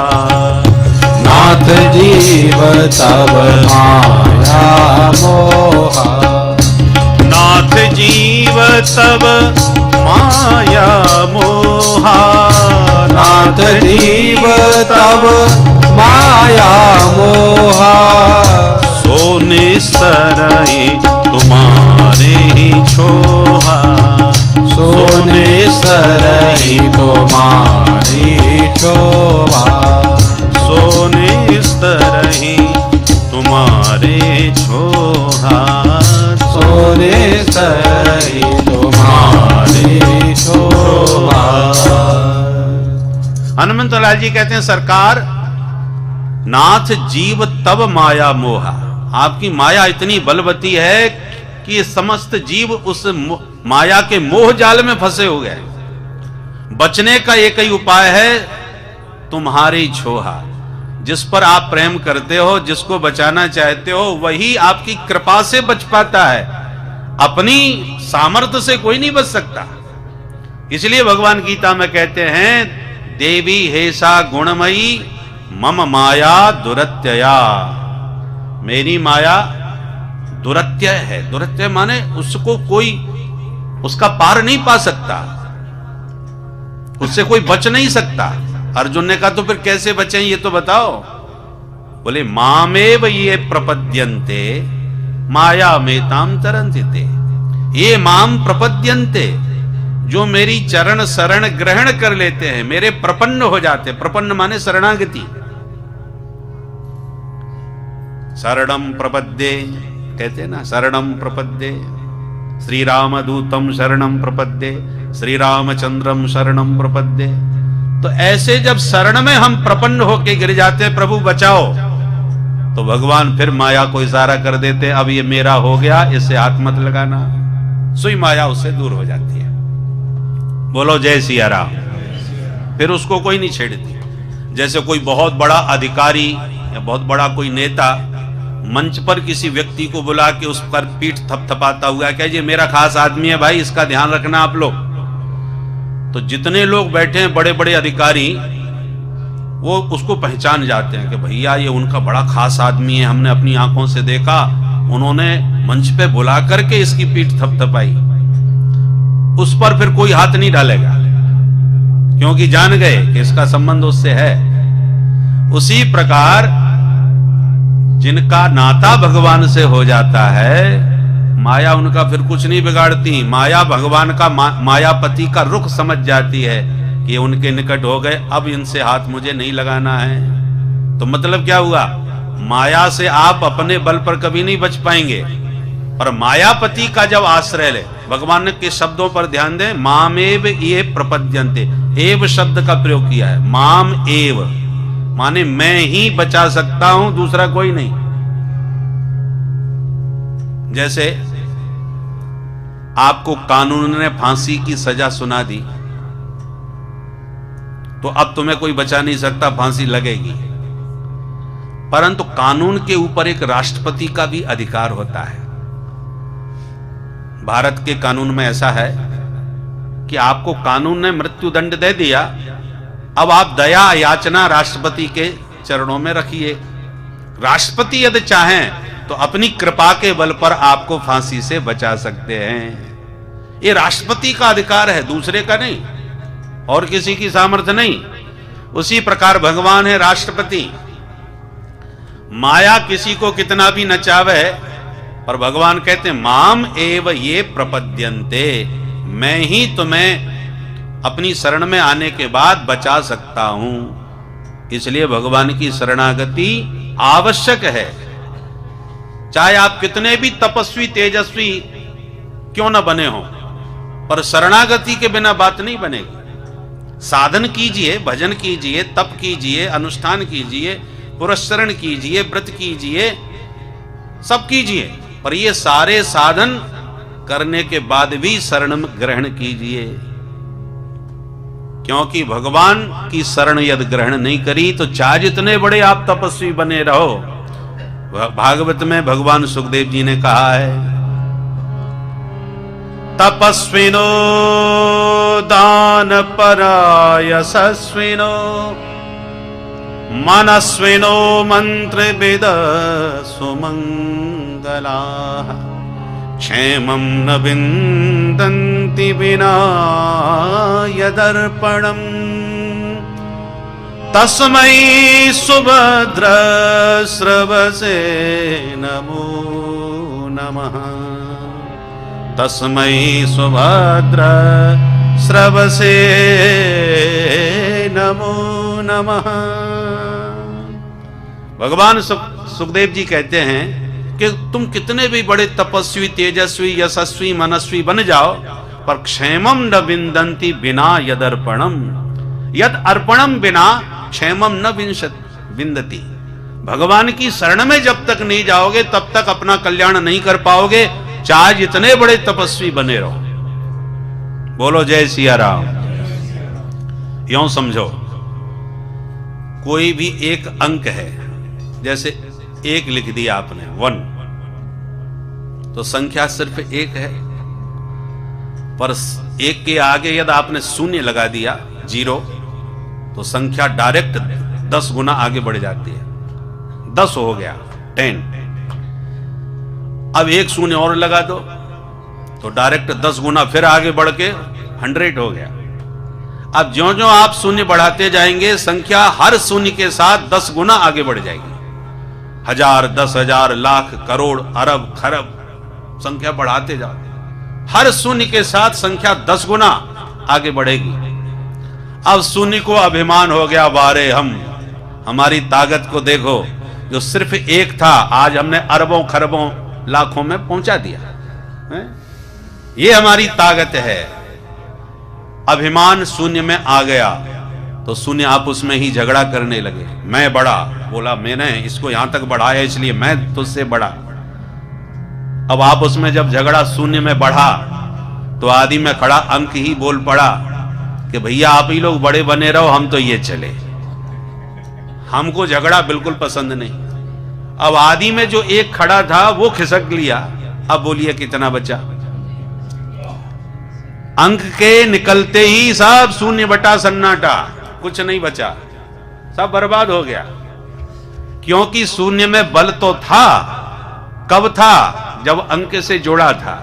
नाथ जीव तब माया मोहा, नाथ जीव तब माया मोहा, नाथ जीव तब माया मोहा, सो निसरई तुम्हारे ही छोहा, सोने सरही तुम्हारी शोभा, सोने सरही तुम्हारे छोहा, सोने सरही तुम्हारी शोभा। हनुमंत लाल जी कहते हैं, सरकार नाथ जीव तब माया मोहा, आपकी माया इतनी बलवती है कि समस्त जीव उस माया के मोह जाल में फंसे हो गए। बचने का एक ही उपाय है, तुम्हारी छोहा, जिस पर आप प्रेम करते हो, जिसको बचाना चाहते हो, वही आपकी कृपा से बच पाता है। अपनी सामर्थ्य से कोई नहीं बच सकता। इसलिए भगवान गीता में कहते हैं, देवी हेसा गुणमयी मम माया दुरत्यया, मेरी माया दुरत्य है। दुरत्य माने उसको कोई उसका पार नहीं पा सकता, उससे कोई बच नहीं सकता। अर्जुन ने कहा, तो फिर कैसे बचें ये तो बताओ। बोले, मामेव ये प्रपद्यन्ते माया में ताम तरन्ते, ये माम प्रपद्यन्ते, जो मेरी चरण शरण ग्रहण कर लेते हैं, मेरे प्रपन्न हो जाते। प्रपन्न माने शरणागति। शरणम प्रपद्ये कहते हैं ना, शरणम प्रपद्ये, श्री राम दूतम शरणम प्रपद्ये, श्री रामचंद्रम शरणम प्रपद्ये। तो ऐसे जब शरण में हम प्रपन्न होके गिर जाते हैं, प्रभु बचाओ, तो भगवान फिर माया को इशारा कर देते, अब ये मेरा हो गया, इससे हाथ मत लगाना। सुई माया उससे दूर हो जाती है। बोलो जय सिया राम। फिर उसको कोई नहीं छेड़ती। जैसे कोई बहुत बड़ा अधिकारी या बहुत बड़ा कोई नेता मंच पर किसी व्यक्ति को बुला के उस पर पीठ थपथपाता हुआ, क्या ये मेरा खास आदमी है भाई, इसका ध्यान रखना आप लोग। तो जितने लोग बैठे हैं बड़े बड़े अधिकारी, वो उसको पहचान जाते हैं कि भैया ये उनका बड़ा खास आदमी है, हमने अपनी आंखों से देखा, उन्होंने मंच पे बुला करके इसकी पीठ थपथपाई। उस पर फिर कोई हाथ नहीं डालेगा, क्योंकि जान गए कि इसका संबंध उससे है। उसी प्रकार जिनका नाता भगवान से हो जाता है, माया उनका फिर कुछ नहीं बिगाड़ती। माया भगवान का मायापति का रुख समझ जाती है कि उनके निकट हो गए, अब इनसे हाथ मुझे नहीं लगाना है। तो मतलब क्या हुआ, माया से आप अपने बल पर कभी नहीं बच पाएंगे। और मायापति का जब आश्रय ले, भगवान के शब्दों पर ध्यान दें, मामेव ये प्रपद्यन्ते, एव शब्द का प्रयोग किया है। माम एव माने मैं ही बचा सकता हूं, दूसरा कोई नहीं। जैसे आपको कानून ने फांसी की सजा सुना दी, तो अब तुम्हें कोई बचा नहीं सकता, फांसी लगेगी। परंतु कानून के ऊपर एक राष्ट्रपति का भी अधिकार होता है। भारत के कानून में ऐसा है कि आपको कानून ने मृत्यु दंड दे दिया, अब आप दया याचना राष्ट्रपति के चरणों में रखिए। राष्ट्रपति यदि चाहें तो अपनी कृपा के बल पर आपको फांसी से बचा सकते हैं। ये राष्ट्रपति का अधिकार है, दूसरे का नहीं, और किसी की सामर्थ्य नहीं। उसी प्रकार भगवान है राष्ट्रपति। माया किसी को कितना भी नचावे, पर भगवान कहते हैं माम एव ये प्रपद्यन्ते, मैं ही तुम्हें अपनी शरण में आने के बाद बचा सकता हूं। इसलिए भगवान की शरणागति आवश्यक है। चाहे आप कितने भी तपस्वी तेजस्वी क्यों न बने हो, पर शरणागति के बिना बात नहीं बनेगी। साधन कीजिए, भजन कीजिए, तप कीजिए, अनुष्ठान कीजिए, पुरस्चरण कीजिए, व्रत कीजिए, सब कीजिए, पर ये सारे साधन करने के बाद भी शरण ग्रहण कीजिए। क्योंकि भगवान की शरण यदि ग्रहण नहीं करी तो चाहे जितने बड़े आप तपस्वी बने रहो। भागवत में भगवान सुखदेव जी ने कहा है, तपस्विनो दान परा यशस्विनो मनस्विनो मंत्र विद सुमंगला क्षेमं न विन्दन्ति विना यदर्पणम् तस्मै सुभद्र स्रवसे नमो नमः। तस्मै सुभद्र स्रवसे नमो नमः। भगवान सुखदेव जी कहते हैं कि तुम कितने भी बड़े तपस्वी, तेजस्वी, यशस्वी, मनस्वी बन जाओ, पर क्षेमम न विन्दन्ति बिना यदर्पणम। यद अर्पणम बिना क्षेमम न विन्दति। भगवान की शरण में जब तक नहीं जाओगे तब तक अपना कल्याण नहीं कर पाओगे, चाहे जितने बड़े तपस्वी बने रहो। बोलो जय सिया राम। यूं समझो, कोई भी एक अंक है, जैसे 1 लिख दिया आपने 1, तो संख्या सिर्फ 1 है, पर 1 के आगे यदि आपने 0 लगा दिया 0, तो संख्या डायरेक्ट 10 गुना आगे बढ़ जाती है। 10 हो गया 10। अब 1 0 और लगा दो तो डायरेक्ट 10 गुना फिर आगे बढ़ के 100 हो गया। अब ज्यों ज्यों आप 0 बढ़ाते जाएंगे, संख्या हर 0 के साथ 10 गुना आगे बढ़ जाएगी। 1000, 10,000, लाख, करोड़, अरब, खरब संख्या बढ़ाते जाओ, हर 0 के साथ संख्या 10 गुना आगे बढ़ेगी। अब 0 को अभिमान हो गया, वारे हमारी ताकत को देखो, जो सिर्फ 1 था आज हमने अरबों खरबों लाखों में पहुंचा दिया है? ये हमारी ताकत है। अभिमान 0 में आ गया तो 0 आप उसमें ही झगड़ा करने लगे। मैं बड़ा, बोला मैंने इसको यहां तक बढ़ाया इसलिए मैं तुझसे बड़ा। अब आप उसमें जब झगड़ा 0 में बढ़ा तो आदि में खड़ा अंक ही बोल पड़ा कि भैया आप ही लोग बड़े बने रहो, हम तो ये चले, हमको झगड़ा बिल्कुल पसंद नहीं। अब आदि में जो 1 खड़ा था वो खिसक लिया। अब बोलिए कितना बचा? अंक के निकलते ही सब 0 बटा सन्नाटा, कुछ नहीं बचा, सब बर्बाद हो गया। क्योंकि 0 में बल तो था, कब था? जब अंक से जोड़ा था।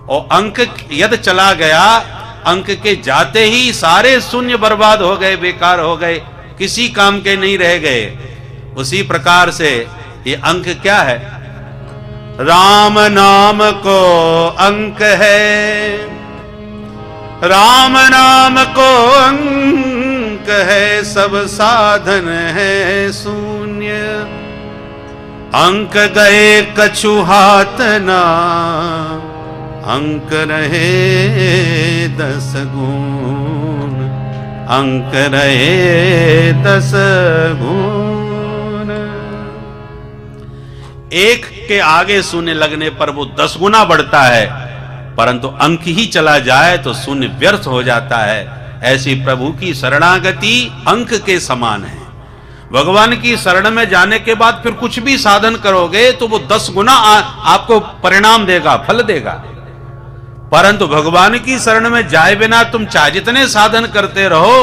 और अंक यदि चला गया, अंक के जाते ही सारे 0 बर्बाद हो गए, बेकार हो गए, किसी काम के नहीं रह गए। उसी प्रकार से ये अंक क्या है? राम नाम को अंक है, राम नाम को अंक है, सब साधन है शून्य। अंक गए कछु हाथ ना, अंक रहे 10 गुण, अंक रहे 10 गुण। 1 के आगे 0 लगने पर वो 10 गुना बढ़ता है, परंतु अंक ही चला जाए तो 0 व्यर्थ हो जाता है। ऐसी प्रभु की शरणागति अंक के समान है। भगवान की शरण में जाने के बाद फिर कुछ भी साधन करोगे तो वो 10 गुना आपको परिणाम देगा, फल देगा। परंतु भगवान की शरण में जाए बिना तुम चाहे जितने साधन करते रहो,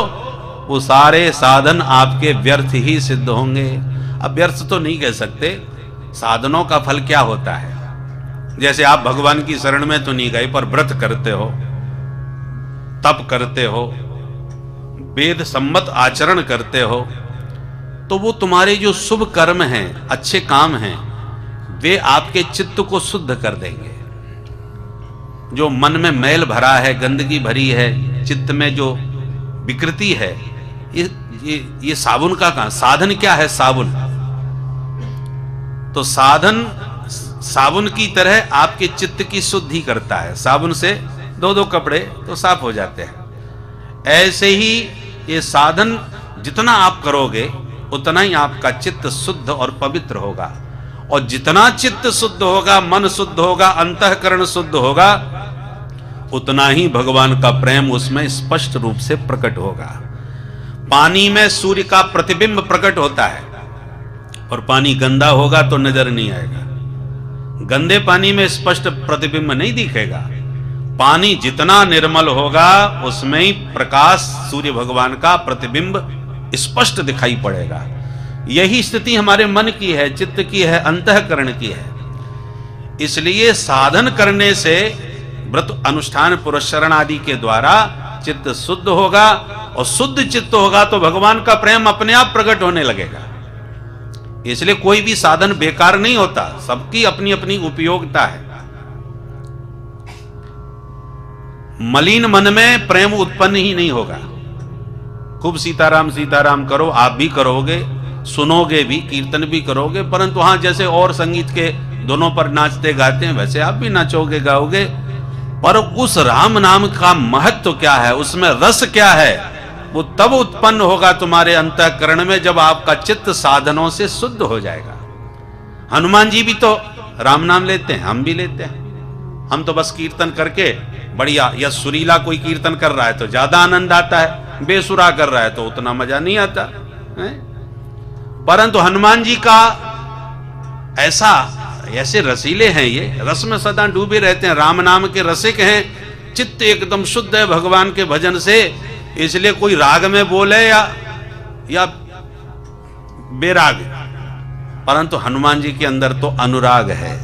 वो सारे साधन आपके व्यर्थ ही सिद्ध होंगे। अब व्यर्थ तो नहीं कह सकते, साधनों का फल क्या होता है? जैसे आप भगवान की शरण में तो नहीं गए, पर व्रत करते हो, तप करते हो, वेद सम्मत आचरण करते हो, तो वो तुम्हारे जो शुभ कर्म हैं, अच्छे काम हैं, वे आपके चित्त को शुद्ध कर देंगे। जो मन में मैल भरा है, गंदगी भरी है, चित्त में जो विकृति है, ये साबुन का काम। साधन क्या है? साबुन। तो साधन साबुन की तरह आपके चित्त की शुद्धि करता है, साबुन से दो दो कपड़े तो साफ हो जाते हैं। ऐसे ही ये साधन जितना आप करोगे उतना ही आपका चित्त शुद्ध और पवित्र होगा, और जितना चित्त शुद्ध होगा, मन शुद्ध होगा, अंतःकरण शुद्ध होगा, उतना ही भगवान का प्रेम उसमें स्पष्ट रूप से प्रकट होगा। पानी में सूर्य का प्रतिबिंब प्रकट होता है, और पानी गंदा होगा तो नजर नहीं आएगा। गंदे पानी में स्पष्ट प्रतिबिंब नहीं दिखेगा। पानी जितना निर्मल होगा उसमें ही प्रकाश सूर्य भगवान का प्रतिबिंब स्पष्ट दिखाई पड़ेगा। यही स्थिति हमारे मन की है, चित्त की है, अंतःकरण की है। इसलिए साधन करने से, व्रत अनुष्ठान पुरस्चरण आदि के द्वारा चित्त शुद्ध होगा, और शुद्ध चित्त होगा तो भगवान का प्रेम अपने आप प्रकट होने लगेगा। इसलिए कोई भी साधन बेकार नहीं होता, सबकी अपनी अपनी उपयोगिता है। मलिन मन में प्रेम उत्पन्न ही नहीं होगा। खूब सीताराम सीताराम करो, आप भी करोगे, सुनोगे भी, कीर्तन भी करोगे, परंतु हाँ जैसे और संगीत के दोनों पर नाचते गाते हैं वैसे आप भी नाचोगे गाओगे, पर उस राम नाम का महत्व क्या है, उसमें रस क्या है, वो तब उत्पन्न होगा तुम्हारे अंतःकरण में जब आपका चित्त साधनों से शुद्ध हो जाएगा। हनुमान जी भी तो राम नाम लेते हैं, हम भी लेते हैं। हम तो बस कीर्तन करके बढ़िया, या सुरीला कोई कीर्तन कर रहा है तो ज्यादा आनंद आता है, बेसुरा कर रहा है तो उतना मजा नहीं आता है? परंतु हनुमान जी का ऐसे रसीले हैं, ये रस में सदा डूबे रहते हैं, राम नाम के रसिक हैं, चित्त एकदम शुद्ध है भगवान के भजन से। इसलिए कोई राग में बोले या बेराग, परंतु हनुमान जी के अंदर तो अनुराग है।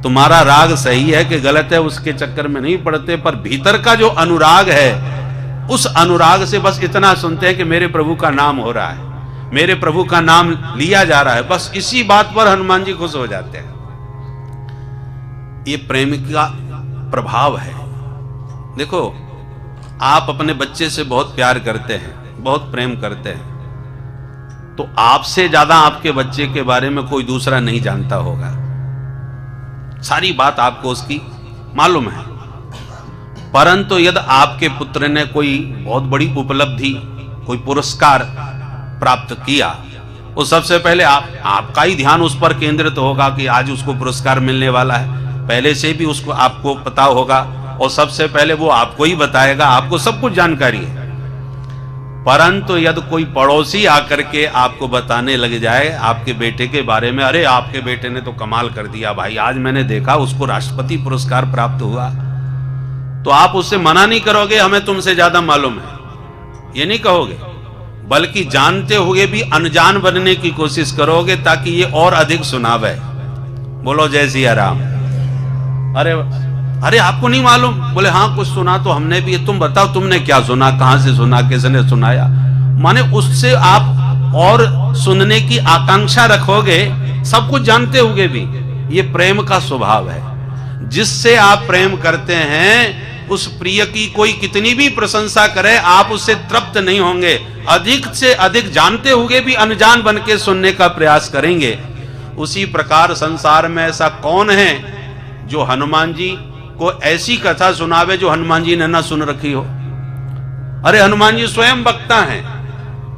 तुम्हारा राग सही है कि गलत है उसके चक्कर में नहीं पड़ते, पर भीतर का जो अनुराग है उस अनुराग से बस इतना सुनते हैं कि मेरे प्रभु का नाम हो रहा है, मेरे प्रभु का नाम लिया जा रहा है, बस इसी बात पर हनुमान जी खुश हो जाते हैं। ये प्रेम का प्रभाव है। देखो, आप अपने बच्चे से बहुत प्यार करते हैं, बहुत प्रेम करते हैं, तो आपसे ज्यादा आपके बच्चे के बारे में कोई दूसरा नहीं जानता होगा। सारी बात आपको उसकी मालूम है। परंतु यदि आपके पुत्र ने कोई बहुत बड़ी उपलब्धि, कोई पुरस्कार प्राप्त किया, वो सबसे पहले आपका ही ध्यान उस पर केंद्रित होगा कि आज उसको पुरस्कार मिलने वाला है। पहले से भी उसको आपको पता होगा, और सबसे पहले वो आपको ही बताएगा, आपको सब कुछ जानकारी है। परंतु यदि कोई पड़ोसी आकर के आपको बताने लग जाए आपके बेटे के बारे में, अरे आपके बेटे ने तो कमाल कर दिया भाई, आज मैंने देखा उसको राष्ट्रपति पुरस्कार प्राप्त हुआ, तो आप उससे मना नहीं करोगे हमें तुमसे ज्यादा मालूम है, ये नहीं कहोगे, बल्कि जानते हुए भी अनजान बनने की कोशिश करोगे ताकि ये और अधिक सुनावे। बोलो जय सिया राम। अरे आपको नहीं मालूम? बोले हाँ कुछ सुना तो हमने भी। तुम बताओ तुमने क्या सुना, कहां से सुना, किसने सुनाया? माने उससे आप और सुनने की आकांक्षा रखोगे, सब कुछ जानते हुए भी। ये प्रेम का स्वभाव है। जिससे आप प्रेम करते हैं उस प्रिय की कोई कितनी भी प्रशंसा करे आप उससे तृप्त नहीं होंगे, अधिक से अधिक जानते हुए भी अनजान बन के सुनने का प्रयास करेंगे। उसी प्रकार संसार में ऐसा कौन है जो हनुमान जी को ऐसी कथा सुनावे जो हनुमान जी ने ना सुन रखी हो? अरे हनुमान जी स्वयं वक्ता हैं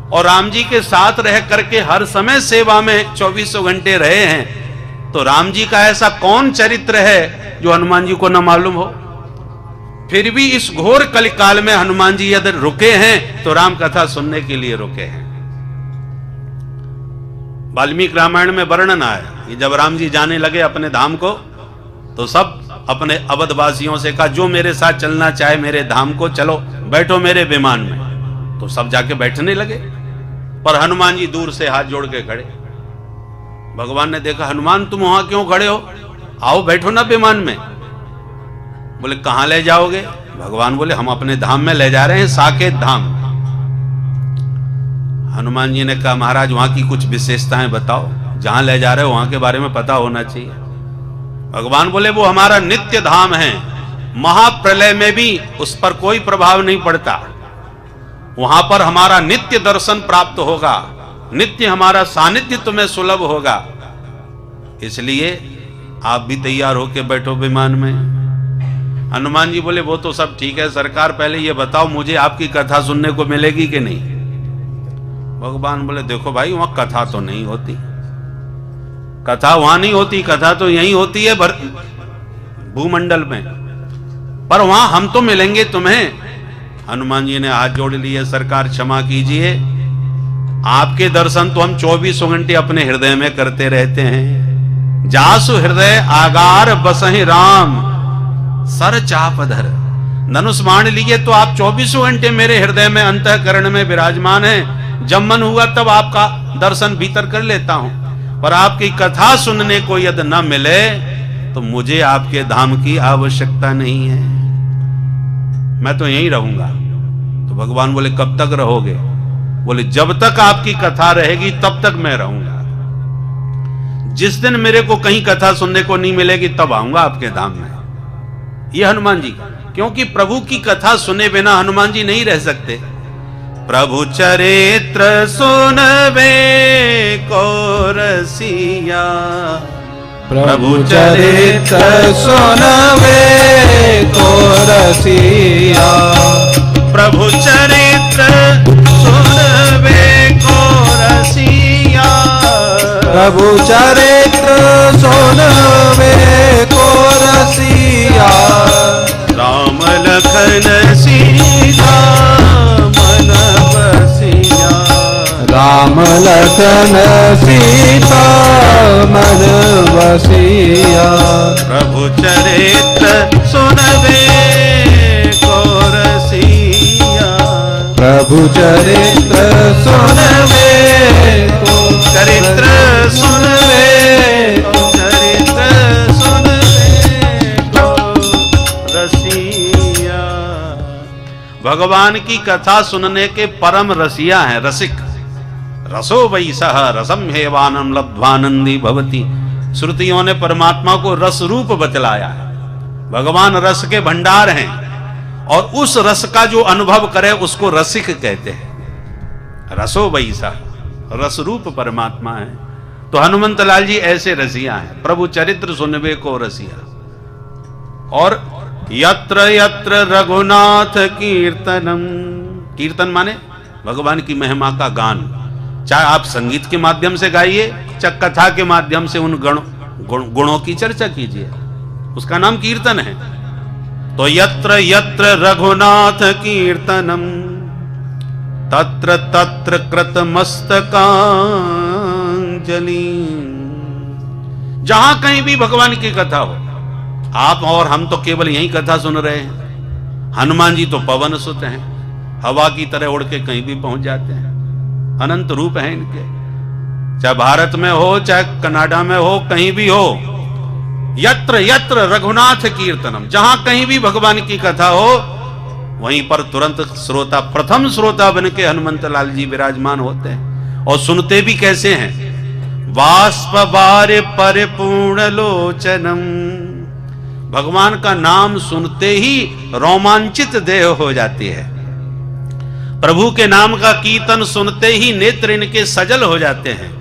और राम जी के साथ रह करके हर समय सेवा में 24 घंटे रहे हैं, तो राम जी का ऐसा कौन चरित्र है जो हनुमान जी को ना मालूम हो? फिर भी इस घोर कलिकाल में हनुमान जी यदि रुके हैं तो राम कथा सुनने के लिए रुके हैं। वाल्मीकि रामायण में वर्णन आया कि जब राम जी जाने लगे अपने धाम को, तो सब अपने अवधवासियों से कहा जो मेरे साथ चलना चाहे मेरे धाम को, चलो बैठो मेरे विमान में। तो सब जाके बैठने लगे, पर हनुमान जी दूर से हाथ जोड़ के खड़े। भगवान ने देखा हनुमान तुम वहां क्यों खड़े हो, आओ बैठो ना विमान में। बोले कहां ले जाओगे? भगवान बोले हम अपने धाम में ले जा रहे हैं, साकेत धाम। हनुमान जी ने कहा महाराज वहां की कुछ विशेषताएं बताओ, जहां ले जा रहे हो वहां के बारे में पता होना चाहिए। भगवान बोले वो हमारा नित्य धाम है, महाप्रलय में भी उस पर कोई प्रभाव नहीं पड़ता, वहां पर हमारा नित्य दर्शन प्राप्त होगा, नित्य हमारा सानिध्य तुम्हें सुलभ होगा, इसलिए आप भी तैयार होके बैठो विमान में। हनुमान जी बोले वो तो सब ठीक है सरकार, पहले ये बताओ मुझे आपकी कथा सुनने को मिलेगी कि नहीं। भगवान बोले देखो भाई वहां कथा तो नहीं होती, कथा वहां नहीं होती, कथा तो यही होती है भूमंडल में, पर वहां हम तो मिलेंगे तुम्हें। हनुमान जी ने हाथ जोड़ लिए, सरकार क्षमा कीजिए, आपके दर्शन तो हम 24 घंटे अपने हृदय में करते रहते हैं। जासु हृदय आगार बसहि राम सर चापधर। धनुष बाण लिए तो आप 24 घंटे मेरे हृदय में अंतःकरण में विराजमान हैं। जब मन हुआ तब आपका दर्शन भीतर कर लेता हूं, पर आपकी कथा सुनने को यदि न मिले तो मुझे आपके धाम की आवश्यकता नहीं है, मैं तो यहीं रहूंगा। तो भगवान बोले कब तक रहोगे? बोले जब तक आपकी कथा रहेगी तब तक मैं रहूंगा। जिस दिन मेरे को कहीं कथा सुनने को नहीं मिलेगी तब आऊंगा आपके धाम में। ये हनुमान जी, क्योंकि प्रभु की कथा सुने बिना हनुमान जी नहीं रह सकते। प्रभु चरित्र सुनबे को रसिया, प्रभु चरित्र सुनबे को रसिया, प्रभु चरित्र सुनबे को रसिया, प्रभु चरित्र सुनबे को रसिया। राम लखन सीता मन बसिया, राम लखन सीता मन बसिया। प्रभु चरित्र सुनबे को रसिया, प्रभु चरित्र सुनबे को चरित्र सुनबे को, चरित्र सुनबे को रसिया। भगवान की कथा सुनने के परम रसिया हैं, रसिक। रसो वै सह रसम हेवानम लब्ध्वानंदी भवति। श्रुतियों ने परमात्मा को रस रूप बतलाया है। भगवान रस के भंडार हैं और उस रस का जो अनुभव करे उसको रसिक कहते हैं। रसो वै सह, रस रूप परमात्मा है। तो हनुमंत लाल जी ऐसे रसिया हैं। प्रभु चरित्र सुनबे को रसिया। और यत्र यत्र रघुनाथ कीर्तनम, कीर्तन माने भगवान की महिमा का गान। चाहे आप संगीत के माध्यम से गाइए, चाहे कथा के माध्यम से उन गुणों की चर्चा कीजिए, उसका नाम कीर्तन है। तो यत्र यत्र रघुनाथ कीर्तनम तत्र तत्र कृत मस्तकांजलि। जहां कहीं भी भगवान की कथा हो, आप और हम तो केवल यही कथा सुन रहे हैं। हनुमान जी तो पवन सुत हैं, हवा की तरह उड़ के कहीं भी पहुंच जाते हैं। अनंत रूप हैं इनके, चाहे भारत में हो चाहे कनाडा में हो, कहीं भी हो। यत्र यत्र रघुनाथ कीर्तनम, जहां कहीं भी भगवान की कथा हो वहीं पर तुरंत श्रोता, प्रथम श्रोता बन के हनुमंत लाल जी विराजमान होते हैं। और सुनते भी कैसे हैं? वाष्प बारे परिपूर्ण लोचनम। भगवान का नाम सुनते ही रोमांचित देह हो जाती है। प्रभु के नाम का कीर्तन सुनते ही नेत्र इनके सजल हो जाते हैं,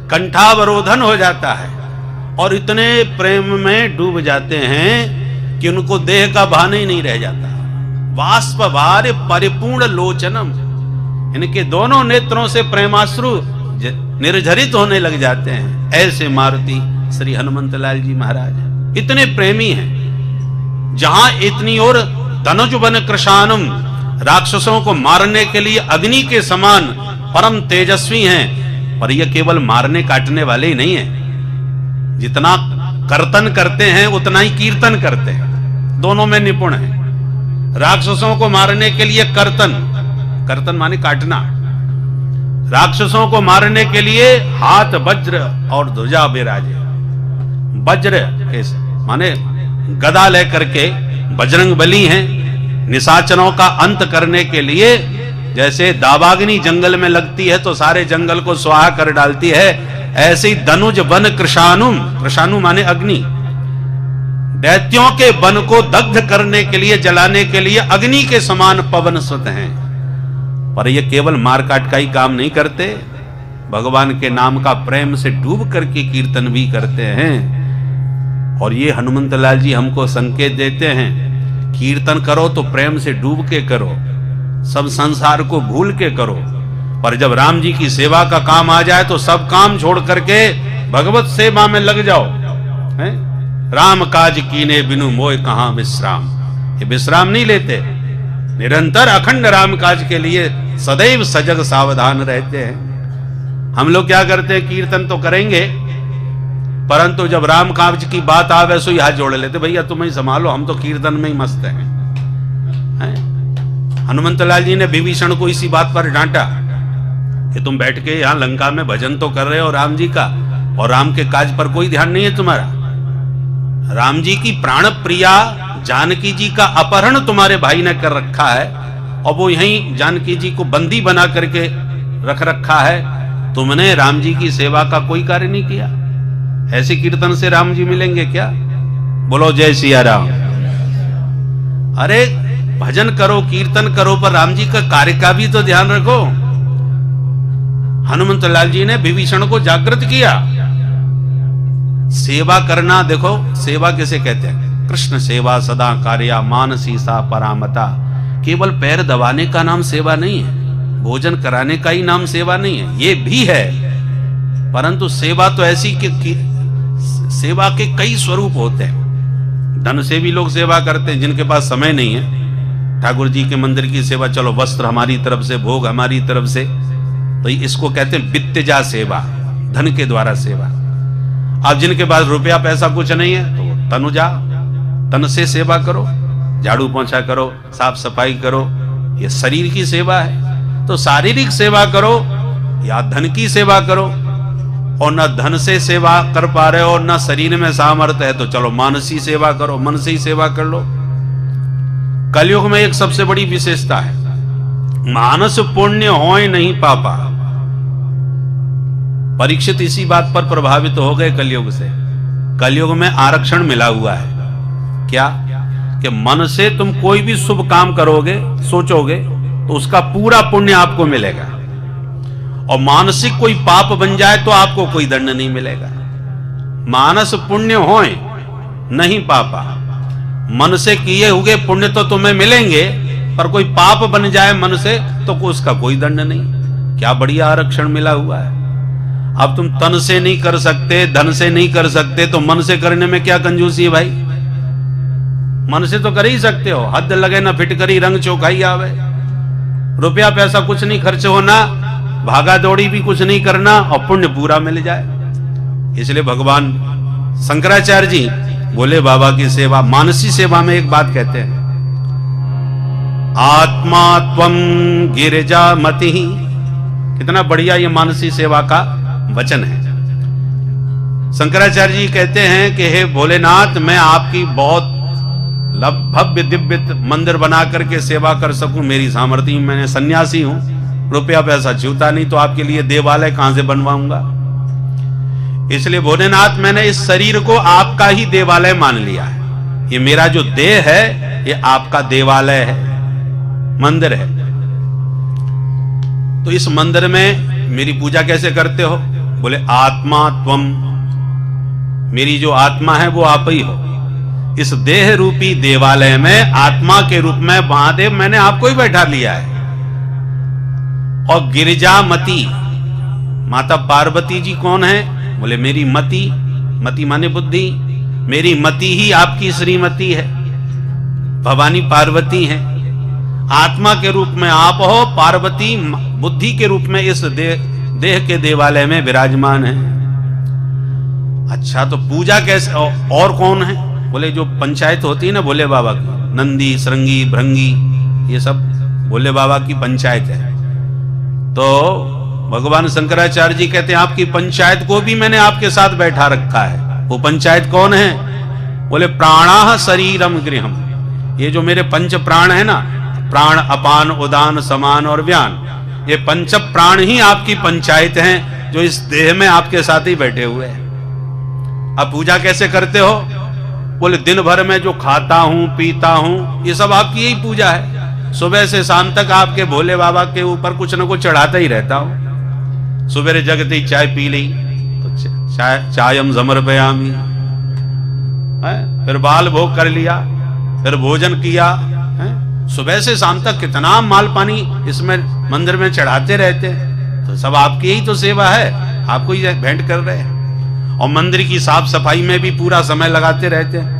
कंठावरोधन हो जाता है और इतने प्रेम में डूब जाते हैं कि उनको देह का भान ही नहीं रह जाता। वाष्प भार परिपूर्ण लोचनम, इनके दोनों नेत्रों से प्रेमाश्रु निर्झरित होने लग जाते हैं। ऐसे मारुति श्री हनुमंत लाल जी महाराज इतने प्रेमी हैं। जहां इतनी और धनुज बन कृशानुम, राक्षसों को मारने के लिए अग्नि के समान परम तेजस्वी हैं, पर यह केवल मारने काटने वाले ही नहीं हैं। जितना कर्तन करते हैं उतना ही कीर्तन करते हैं, दोनों में निपुण हैं। राक्षसों को मारने के लिए कर्तन, कर्तन माने काटना। राक्षसों को मारने के लिए हाथ वज्र और ध्वजा विराजे। वज्र माने गदा लेकर के बजरंग बली हैं। निशाचरों का अंत करने के लिए जैसे दावाग्नि जंगल में लगती है तो सारे जंगल को स्वाहा कर डालती है, ऐसे ही धनुज वन कृशानुम, कृशानु माने अग्नि, दैत्यों के वन को दग्ध करने के लिए, जलाने के लिए अग्नि के समान पवन सुत हैं। पर ये केवल मारकाट का ही काम नहीं करते, भगवान के नाम का प्रेम से डूब करके कीर्तन भी करते हैं। और ये हनुमंत लाल जी हमको संकेत देते हैं कीर्तन करो तो प्रेम से डूब के करो, सब संसार को भूल के करो। पर जब राम जी की सेवा का काम आ जाए तो सब काम छोड़ करके भगवत सेवा में लग जाओ। है? राम काज कीने बिनु मोय कहां विश्राम। ये विश्राम नहीं लेते, निरंतर अखंड राम काज के लिए सदैव सजग सावधान रहते हैं। हम लोग क्या करते हैं, कीर्तन तो करेंगे परंतु जब राम काज की बात आवे सो हाथ जोड़ लेते, भैया तुम ही संभालो, हम तो कीर्तन में ही मस्त हैं। हनुमंत लाल जी ने विभीषण को इसी बात पर डांटा कि तुम बैठ के यहां लंका में भजन तो कर रहे हो राम जी का, और राम के काज पर कोई ध्यान नहीं है तुम्हारा। राम जी की प्राण प्रिया जानकी जी का अपहरण तुम्हारे भाई ने कर रखा है, और वो यहीं जानकी जी को बंदी बना करके रख रखा है। तुमने राम जी की सेवा का कोई कार्य नहीं किया। ऐसे कीर्तन से राम जी मिलेंगे क्या? बोलो जय सिया राम। अरे भजन करो, कीर्तन करो, पर राम जी का कार्य का भी तो ध्यान रखो। हनुमंत लाल जी ने विभीषण को जागृत किया। सेवा करना, देखो सेवा किसे कहते हैं? कृष्ण सेवा सदा कार्या मानसी सा परामता। केवल पैर दबाने का नाम सेवा नहीं है, भोजन कराने का ही नाम सेवा नहीं है, ये भी है, परंतु सेवा तो ऐसी कि सेवा के कई स्वरूप होते हैं। धन से भी लोग सेवा करते हैं जिनके पास समय नहीं है। ठाकुर जी के मंदिर की सेवा, चलो वस्त्र हमारी तरफ से, भोग हमारी तरफ से, तो इसको कहते हैं वित्तजा सेवा, धन के द्वारा सेवा। अब जिनके पास रुपया पैसा कुछ नहीं है तो तनुजा, तन से सेवा करो, झाड़ू पोंछा करो, साफ सफाई करो, ये शरीर की सेवा है। तो शारीरिक सेवा करो या धन की सेवा करो, और न धन से सेवा कर पा रहे हो न शरीर में सामर्थ्य है तो चलो मानसी सेवा करो, मन से ही सेवा कर लो। कलयुग में एक सबसे बड़ी विशेषता है, मानस पुण्य होय नहीं पापा। परीक्षित इसी बात पर प्रभावित हो गए कलयुग से। कलयुग में आरक्षण मिला हुआ है क्या? कि मन से तुम कोई भी शुभ काम करोगे, सोचोगे, तो उसका पूरा पुण्य आपको मिलेगा, और मानसिक कोई पाप बन जाए तो आपको कोई दंड नहीं मिलेगा। मानस पुण्य होए नहीं पापा, मन से किए हुए पुण्य तो तुम्हें मिलेंगे, पर कोई पाप बन जाए मन से तो उसका कोई दंड नहीं। क्या बढ़िया आरक्षण मिला हुआ है। अब तुम तन से नहीं कर सकते, धन से नहीं कर सकते, तो मन से करने में क्या कंजूसी है भाई? मन से तो कर ही सकते हो, हद लगे ना फिटकरी रंग चौखाई आवे। रुपया पैसा कुछ नहीं खर्च होना, भागा दौड़ी भी कुछ नहीं करना, और पुण्य पूरा मिल जाए। इसलिए भगवान शंकराचार्य जी बोले बाबा की सेवा, मानसी सेवा में एक बात कहते हैं, आत्मा त्वं गिरिजा मति। कितना बढ़िया ये मानसी सेवा का वचन है। शंकराचार्य जी कहते हैं कि हे भोलेनाथ, मैं आपकी बहुत भव्य दिव्य मंदिर बना करके सेवा कर सकूं, मेरी सामर्थ्य, मैंने सन्यासी हूं, रुपया पैसा छूता नहीं, तो आपके लिए देवालय कहां से बनवाऊंगा? इसलिए भोलेनाथ, मैंने इस शरीर को आपका ही देवालय मान लिया है। ये मेरा जो देह है ये आपका देवालय है, मंदिर है। तो इस मंदिर में मेरी पूजा कैसे करते हो? बोले आत्मा त्वम, मेरी जो आत्मा है वो आप ही हो। इस देह रूपी देवालय में आत्मा के रूप में महादेव मैंने आपको ही बैठा लिया है। और गिरिजामती, माता पार्वती जी कौन है? बोले मेरी मति, मति माने बुद्धि, मेरी मति ही आपकी श्रीमती है, भवानी पार्वती है। आत्मा के रूप में आप हो, पार्वती बुद्धि के रूप में इस देह के देवालय में विराजमान है। अच्छा, तो पूजा कैसे? और कौन है? बोले जो पंचायत होती है ना भोले बाबा की, नंदी श्रृंगी भृंगी, ये सब भोले बाबा की पंचायत है। तो भगवान शंकराचार्य जी कहते हैं आपकी पंचायत को भी मैंने आपके साथ बैठा रखा है। वो पंचायत कौन है? बोले प्राणाः शरीरम गृहम। ये जो मेरे पंच प्राण है ना, प्राण अपान उदान समान और व्यान, ये पंच प्राण ही आपकी पंचायत हैं, जो इस देह में आपके साथ ही बैठे हुए हैं। अब पूजा कैसे करते हो? बोले दिन भर में जो खाता हूं पीता हूं ये सब आपकी यही पूजा है। सुबह से शाम तक आपके भोले बाबा के ऊपर कुछ न कुछ चढ़ाता ही रहता हूं। सुबह जगते ही चाय पी ली तो चायम समर्पयामि, फिर बाल भोग कर लिया, फिर भोजन किया, सुबह से शाम तक कितना माल पानी इसमें मंदिर में चढ़ाते रहते हैं, तो सब आपकी ही तो सेवा है, आपको ही भेंट कर रहे हैं। और मंदिर की साफ सफाई में भी पूरा समय लगाते रहते हैं,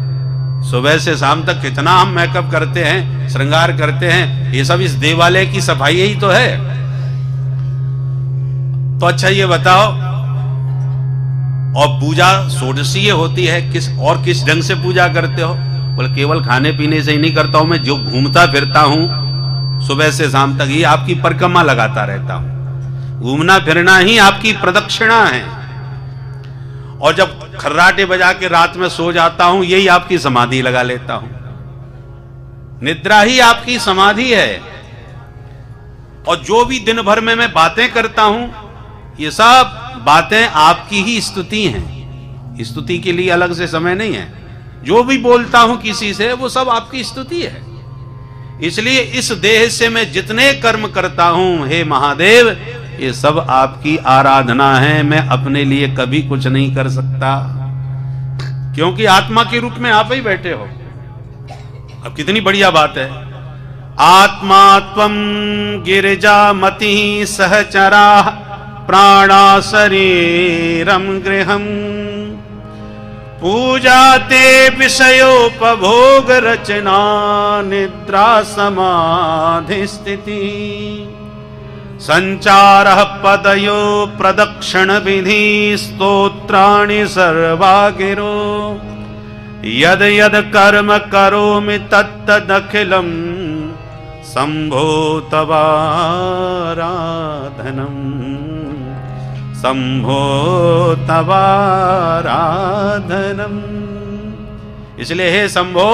सुबह से शाम तक कितना हम मेकअप करते हैं, श्रृंगार करते हैं, ये सब इस देवालय की सफाई ही तो है। तो अच्छा ये बताओ, और पूजा षोडशीय होती है, किस ढंग से पूजा करते हो? बोले केवल खाने पीने से ही नहीं करता हूं मैं, जो घूमता फिरता हूं सुबह से शाम तक, ये आपकी परिक्रमा लगाता रहता हूं। घूमना फिरना ही आपकी प्रदक्षिणा है। और जब खर्राटे बजा के रात में सो जाता हूं, यही आपकी समाधि लगा लेता हूं। निद्रा ही आपकी समाधि है। और जो भी दिन भर में मैं बातें करता हूं, ये सब बातें आपकी ही स्तुति हैं। स्तुति के लिए अलग से समय नहीं है। जो भी बोलता हूं किसी से, वो सब आपकी स्तुति है। इसलिए इस देह से मैं जितने कर्म करता हूं, हे महादेव, ये सब आपकी आराधना है। मैं अपने लिए कभी कुछ नहीं कर सकता, क्योंकि आत्मा के रूप में आप ही बैठे हो। अब कितनी बढ़िया बात है। आत्मा त्वं गिरिजामति सहचरा प्राणा शरीरम गृहम पूजा ते विषयोपभोग रचना निद्रा समाधि स्थिति संचारः पदयो प्रदक्षिण विधि स्तोत्राणि सर्वा गिरो यद यद कर्म करोमि तत्तदखिलम् शंभो तवाराधनम् शंभो तवाराधनम्। इसलिए हे शंभो,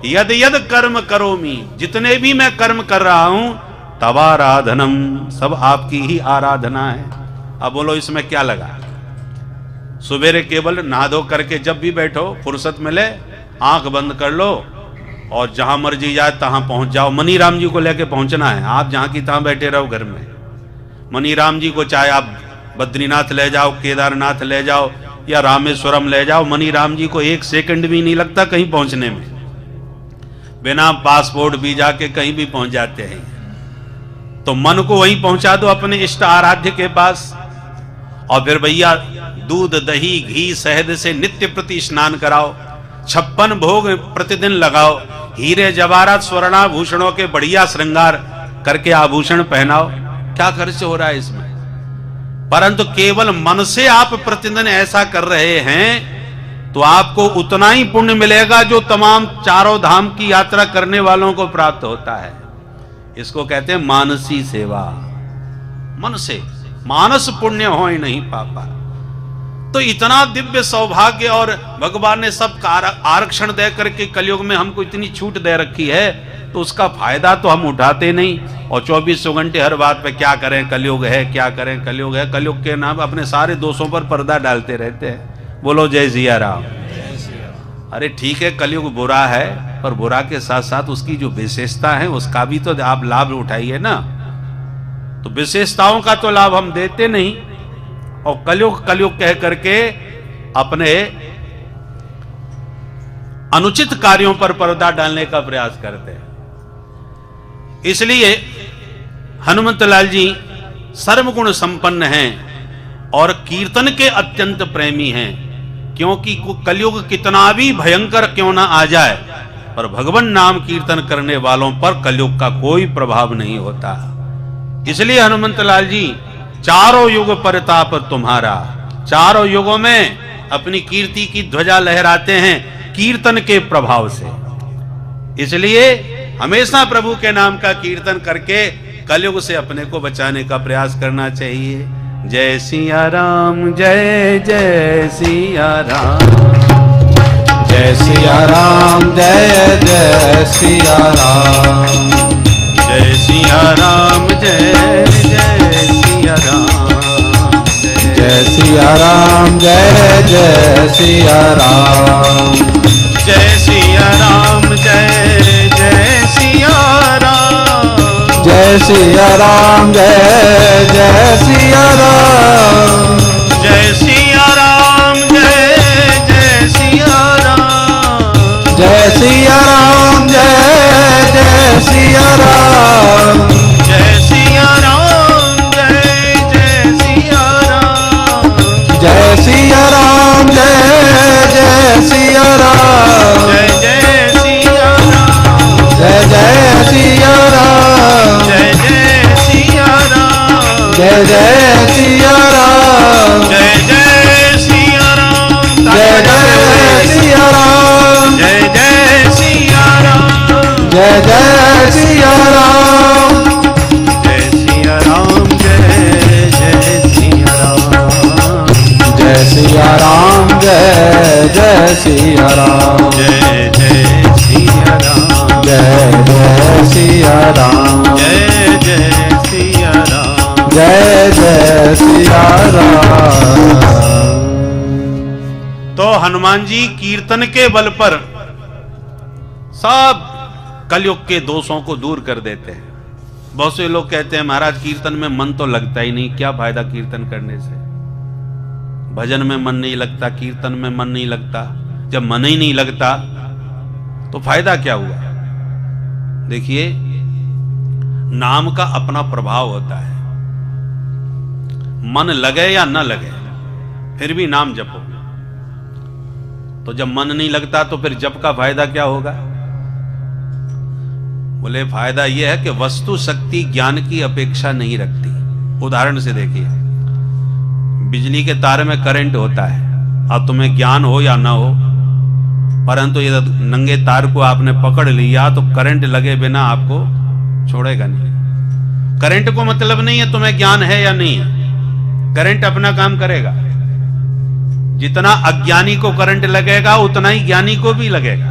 यद यद कर्म करोमि, जितने भी मैं कर्म कर रहा हूं, तवाराधनम, सब आपकी ही आराधना है। अब बोलो इसमें क्या लगा? सुबेरे केवल नहा धो करके जब भी बैठो, फुर्सत मिले, आंख बंद कर लो और जहां मर्जी जाए तहां पहुंच जाओ। मनीराम जी को लेके पहुंचना है, आप जहां की तहां बैठे रहो घर में। मनीराम जी को चाहे आप बद्रीनाथ ले जाओ, केदारनाथ ले जाओ या रामेश्वरम ले जाओ, मनीराम जी को एक सेकंड भी नहीं लगता कहीं पहुंचने में। बिना पासपोर्ट वीजा के कहीं भी पहुंच जाते हैं। तो मन को वहीं पहुंचा दो अपने इष्ट आराध्य के पास, और फिर भैया दूध दही घी शहद से नित्य प्रति स्नान कराओ, 56 भोग प्रतिदिन लगाओ, हीरे जवाहरात स्वर्णाभूषणों के बढ़िया श्रृंगार करके आभूषण पहनाओ। क्या खर्च हो रहा है इसमें? परंतु केवल मन से आप प्रतिदिन ऐसा कर रहे हैं तो आपको उतना ही पुण्य मिलेगा जो तमाम चारों धाम की यात्रा करने वालों को प्राप्त होता है। इसको कहते हैं मानसी सेवा। मन से, मानस पुण्य हो ही नहीं पापा। तो इतना दिव्य सौभाग्य, और भगवान ने सब आरक्षण दे करके कलयुग में हमको इतनी छूट दे रखी है, तो उसका फायदा तो हम उठाते नहीं। और 24 घंटे हर बात पे क्या करें, कलयुग है, क्या करें, कलयुग है, कलयुग के नाम अपने सारे दोषों पर पर्दा डालते रहते हैं। बोलो जय सिया राम। अरे ठीक है, कलयुग बुरा है, पर बुरा के साथ साथ उसकी जो विशेषता है उसका भी तो आप लाभ उठाइए ना। तो विशेषताओं का तो लाभ हम देते नहीं, और कलयुग कलयुग कह करके अपने अनुचित कार्यों पर पर्दा डालने का प्रयास करते हैं। इसलिए हनुमत लाल जी सर्वगुण संपन्न हैं और कीर्तन के अत्यंत प्रेमी हैं, क्योंकि कलयुग कितना भी भयंकर क्यों ना आ जाए, पर भगवान नाम कीर्तन करने वालों पर कलयुग का कोई प्रभाव नहीं होता। इसलिए हनुमत लाल जी चारों युग परताप तुम्हारा, चारों युगों में अपनी कीर्ति की ध्वजा लहराते हैं कीर्तन के प्रभाव से। इसलिए हमेशा प्रभु के नाम का कीर्तन करके कलयुग से अपने को बचाने का प्रयास करना चाहिए। जय सिया राम, जय जय सिया राम, जय सिया राम, जय जय सिया राम, जय सिया राम, जय जय सिया राम, जय सिया राम, जय जय सिया राम, जय सिया राम, जय जय सिया राम, जय सिया राम, जय जय सिया राम, जय सिया राम, जय जय सिया राम, जय सिया राम, सिया राम जय जय सिया राम जय जय सिया राम जय जय सिया राम जय जय सिया राम। तो हनुमान जी कीर्तन के बल पर सब कलयुग के दोषों को दूर कर देते हैं। बहुत से लोग कहते हैं महाराज कीर्तन में मन तो लगता ही नहीं, क्या फायदा कीर्तन करने से, भजन में मन नहीं लगता, कीर्तन में मन नहीं लगता। जब मन ही नहीं लगता तो फायदा क्या हुआ? देखिए, नाम का अपना प्रभाव होता है। मन लगे या न लगे फिर भी नाम जपो। तो जब मन नहीं लगता तो फिर जप का फायदा क्या होगा? बोले फायदा यह है कि वस्तु शक्ति ज्ञान की अपेक्षा नहीं रखती। उदाहरण से देखिए, बिजली के तार में करंट होता है, अब तुम्हें ज्ञान हो या ना हो, परंतु ये नंगे तार को आपने पकड़ लिया तो करंट लगे बिना आपको छोड़ेगा नहीं। करंट को मतलब नहीं है तुम्हें ज्ञान है या नहीं है, करंट अपना काम करेगा। जितना अज्ञानी को करंट लगेगा उतना ही ज्ञानी को भी लगेगा,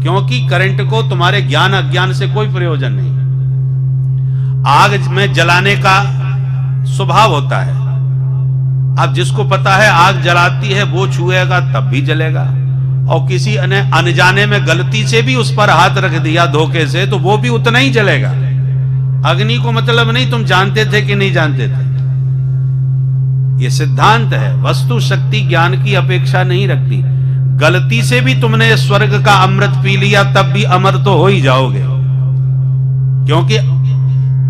क्योंकि करंट को तुम्हारे ज्ञान अज्ञान से कोई प्रयोजन नहीं। आग में जलाने का स्वभाव होता है। अब जिसको पता है आग जलाती है वो छुएगा तब भी जलेगा, और किसी ने अनजाने में गलती से भी उस पर हाथ रख दिया धोखे से तो वो भी उतना ही जलेगा। अग्नि को मतलब नहीं तुम जानते थे कि नहीं जानते थे। ये सिद्धांत है, वस्तु शक्ति ज्ञान की अपेक्षा नहीं रखती। गलती से भी तुमने स्वर्ग का अमृत पी लिया तब भी अमर तो हो ही जाओगे, क्योंकि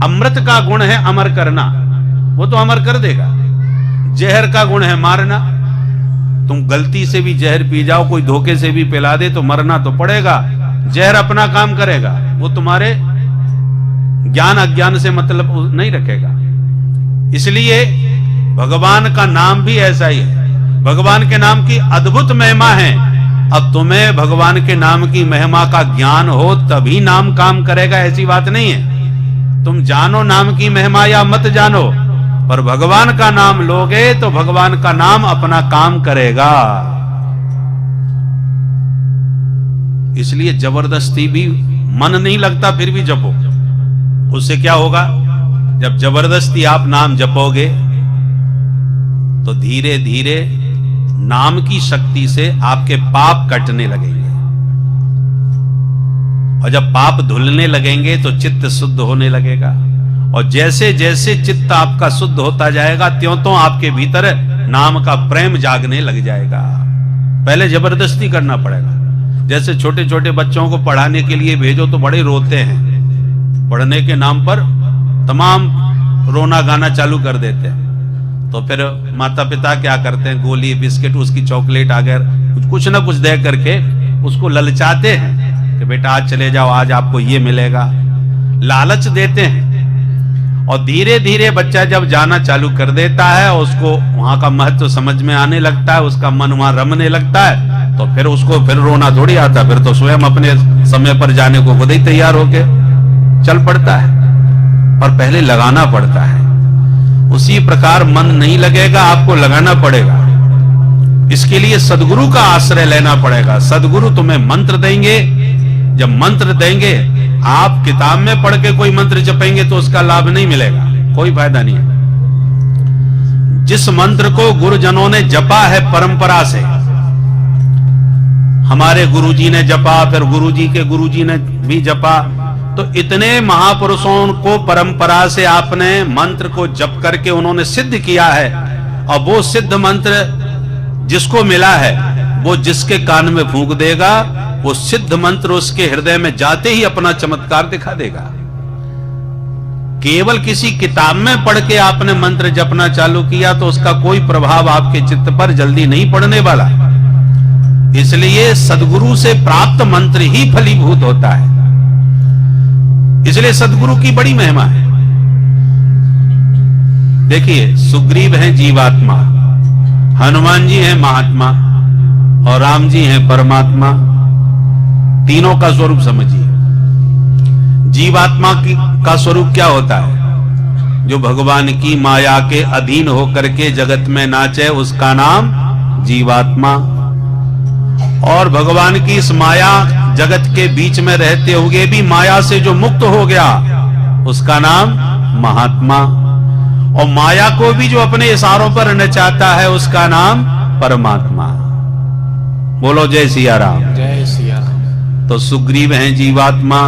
अमृत का गुण है अमर करना, वो तो अमर कर देगा। जहर का गुण है मारना। तुम गलती से भी जहर पी जाओ, कोई धोखे से भी पिला दे तो मरना तो पड़ेगा। जहर अपना काम करेगा, वो तुम्हारे ज्ञान अज्ञान से मतलब नहीं रखेगा। इसलिए भगवान का नाम भी ऐसा ही है। भगवान के नाम की अद्भुत महिमा है। अब तुम्हें भगवान के नाम की महिमा का ज्ञान हो तभी नाम काम करेगा, ऐसी बात नहीं है। तुम जानो नाम की महिमा या मत जानो, पर भगवान का नाम लोगे तो भगवान का नाम अपना काम करेगा। इसलिए जबरदस्ती भी मन नहीं लगता फिर भी जपो। उससे क्या होगा? जब जबरदस्ती आप नाम जपोगे तो धीरे धीरे नाम की शक्ति से आपके पाप कटने लगेंगे, और जब पाप धुलने लगेंगे तो चित्त शुद्ध होने लगेगा। और जैसे जैसे चित्त आपका शुद्ध होता जाएगा त्यों आपके भीतर नाम का प्रेम जागने लग जाएगा। पहले जबरदस्ती करना पड़ेगा। जैसे छोटे छोटे बच्चों को पढ़ाने के लिए भेजो तो बड़े रोते हैं, पढ़ने के नाम पर तमाम रोना गाना चालू कर देते हैं। तो फिर माता पिता क्या करते हैं, गोली बिस्किट उसकी चॉकलेट अगर कुछ ना कुछ दे करके उसको ललचाते हैं कि बेटा आज चले जाओ, आज आपको ये मिलेगा, लालच देते हैं। और धीरे धीरे बच्चा जब जाना चालू कर देता है, उसको वहां का महत्व समझ में आने लगता है, उसका मन वहां रमने लगता है, तो फिर उसको फिर रोना थोड़ी आता, फिर तो स्वयं अपने समय पर जाने को खुद ही तैयार होके चल पड़ता है। पर पहले लगाना पड़ता है। उसी प्रकार मन नहीं लगेगा, आपको लगाना पड़ेगा। इसके लिए सदगुरु का आश्रय लेना पड़ेगा। सदगुरु तुम्हें मंत्र देंगे। जब मंत्र देंगे, आप किताब में पढ़ के कोई मंत्र जपेंगे तो उसका लाभ नहीं मिलेगा, कोई फायदा नहीं है। जिस मंत्र को गुरुजनों ने जपा है परंपरा से, हमारे गुरुजी ने जपा, फिर गुरुजी के गुरुजी ने भी जपा, तो इतने महापुरुषों को परंपरा से आपने मंत्र को जप करके उन्होंने सिद्ध किया है। और वो सिद्ध मंत्र जिसको मिला है वो जिसके कान में फूंक देगा, वो सिद्ध मंत्र उसके हृदय में जाते ही अपना चमत्कार दिखा देगा। केवल किसी किताब में पढ़ के आपने मंत्र जपना चालू किया तो उसका कोई प्रभाव आपके चित्त पर जल्दी नहीं पड़ने वाला। इसलिए सदगुरु से प्राप्त मंत्र ही फलीभूत होता है। इसलिए सदगुरु की बड़ी महिमा है। देखिए, सुग्रीव हैं जीवात्मा, हनुमान जी हैं महात्मा, और राम जी हैं परमात्मा। तीनों का स्वरूप समझिए। जीवात्मा का स्वरूप क्या होता है? जो भगवान की माया के अधीन होकर के जगत में नाचे, उसका नाम जीवात्मा, और भगवान की इस माया जगत के बीच में रहते हुए भी माया से जो मुक्त हो गया उसका नाम महात्मा, और माया को भी जो अपने इशारों पर नचाता है उसका नाम परमात्मा। बोलो जय सिया राम। जय सिया राम। तो सुग्रीव हैं जीवात्मा,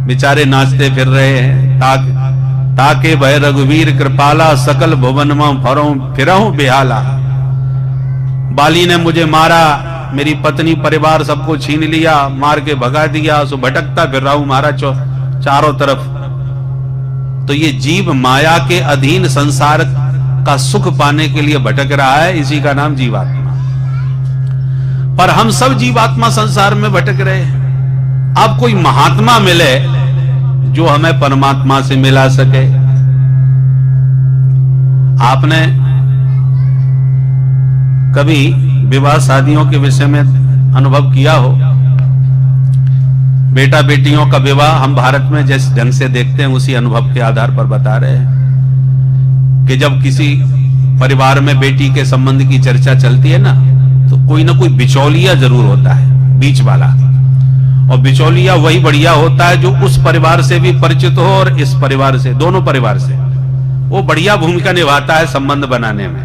बेचारे नाचते फिर रहे हैं। ताके भय रघुवीर कृपाला, सकल भुवन में फिरहूं बेहाला। बाली ने मुझे मारा, मेरी पत्नी परिवार सबको छीन लिया, मार के भगा दिया, सो भटकता फिर रहा हूं मारा चारों तरफ। तो ये जीव माया के अधीन संसार का सुख पाने के लिए भटक रहा है, इसी का नाम जीवात्मा। पर हम सब जीवात्मा संसार में भटक रहे हैं। अब कोई महात्मा मिले जो हमें परमात्मा से मिला सके। आपने कभी विवाह शादियों के विषय में अनुभव किया हो? बेटा बेटियों का विवाह हम भारत में जिस ढंग से देखते हैं उसी अनुभव के आधार पर बता रहे हैं कि जब किसी परिवार में बेटी के संबंध की चर्चा चलती है ना, तो कोई ना कोई बिचौलिया जरूर होता है, बीच वाला। और बिचौलिया वही बढ़िया होता है जो उस परिवार से भी परिचित हो और इस परिवार से, दोनों परिवार से वो बढ़िया भूमिका निभाता है संबंध बनाने में।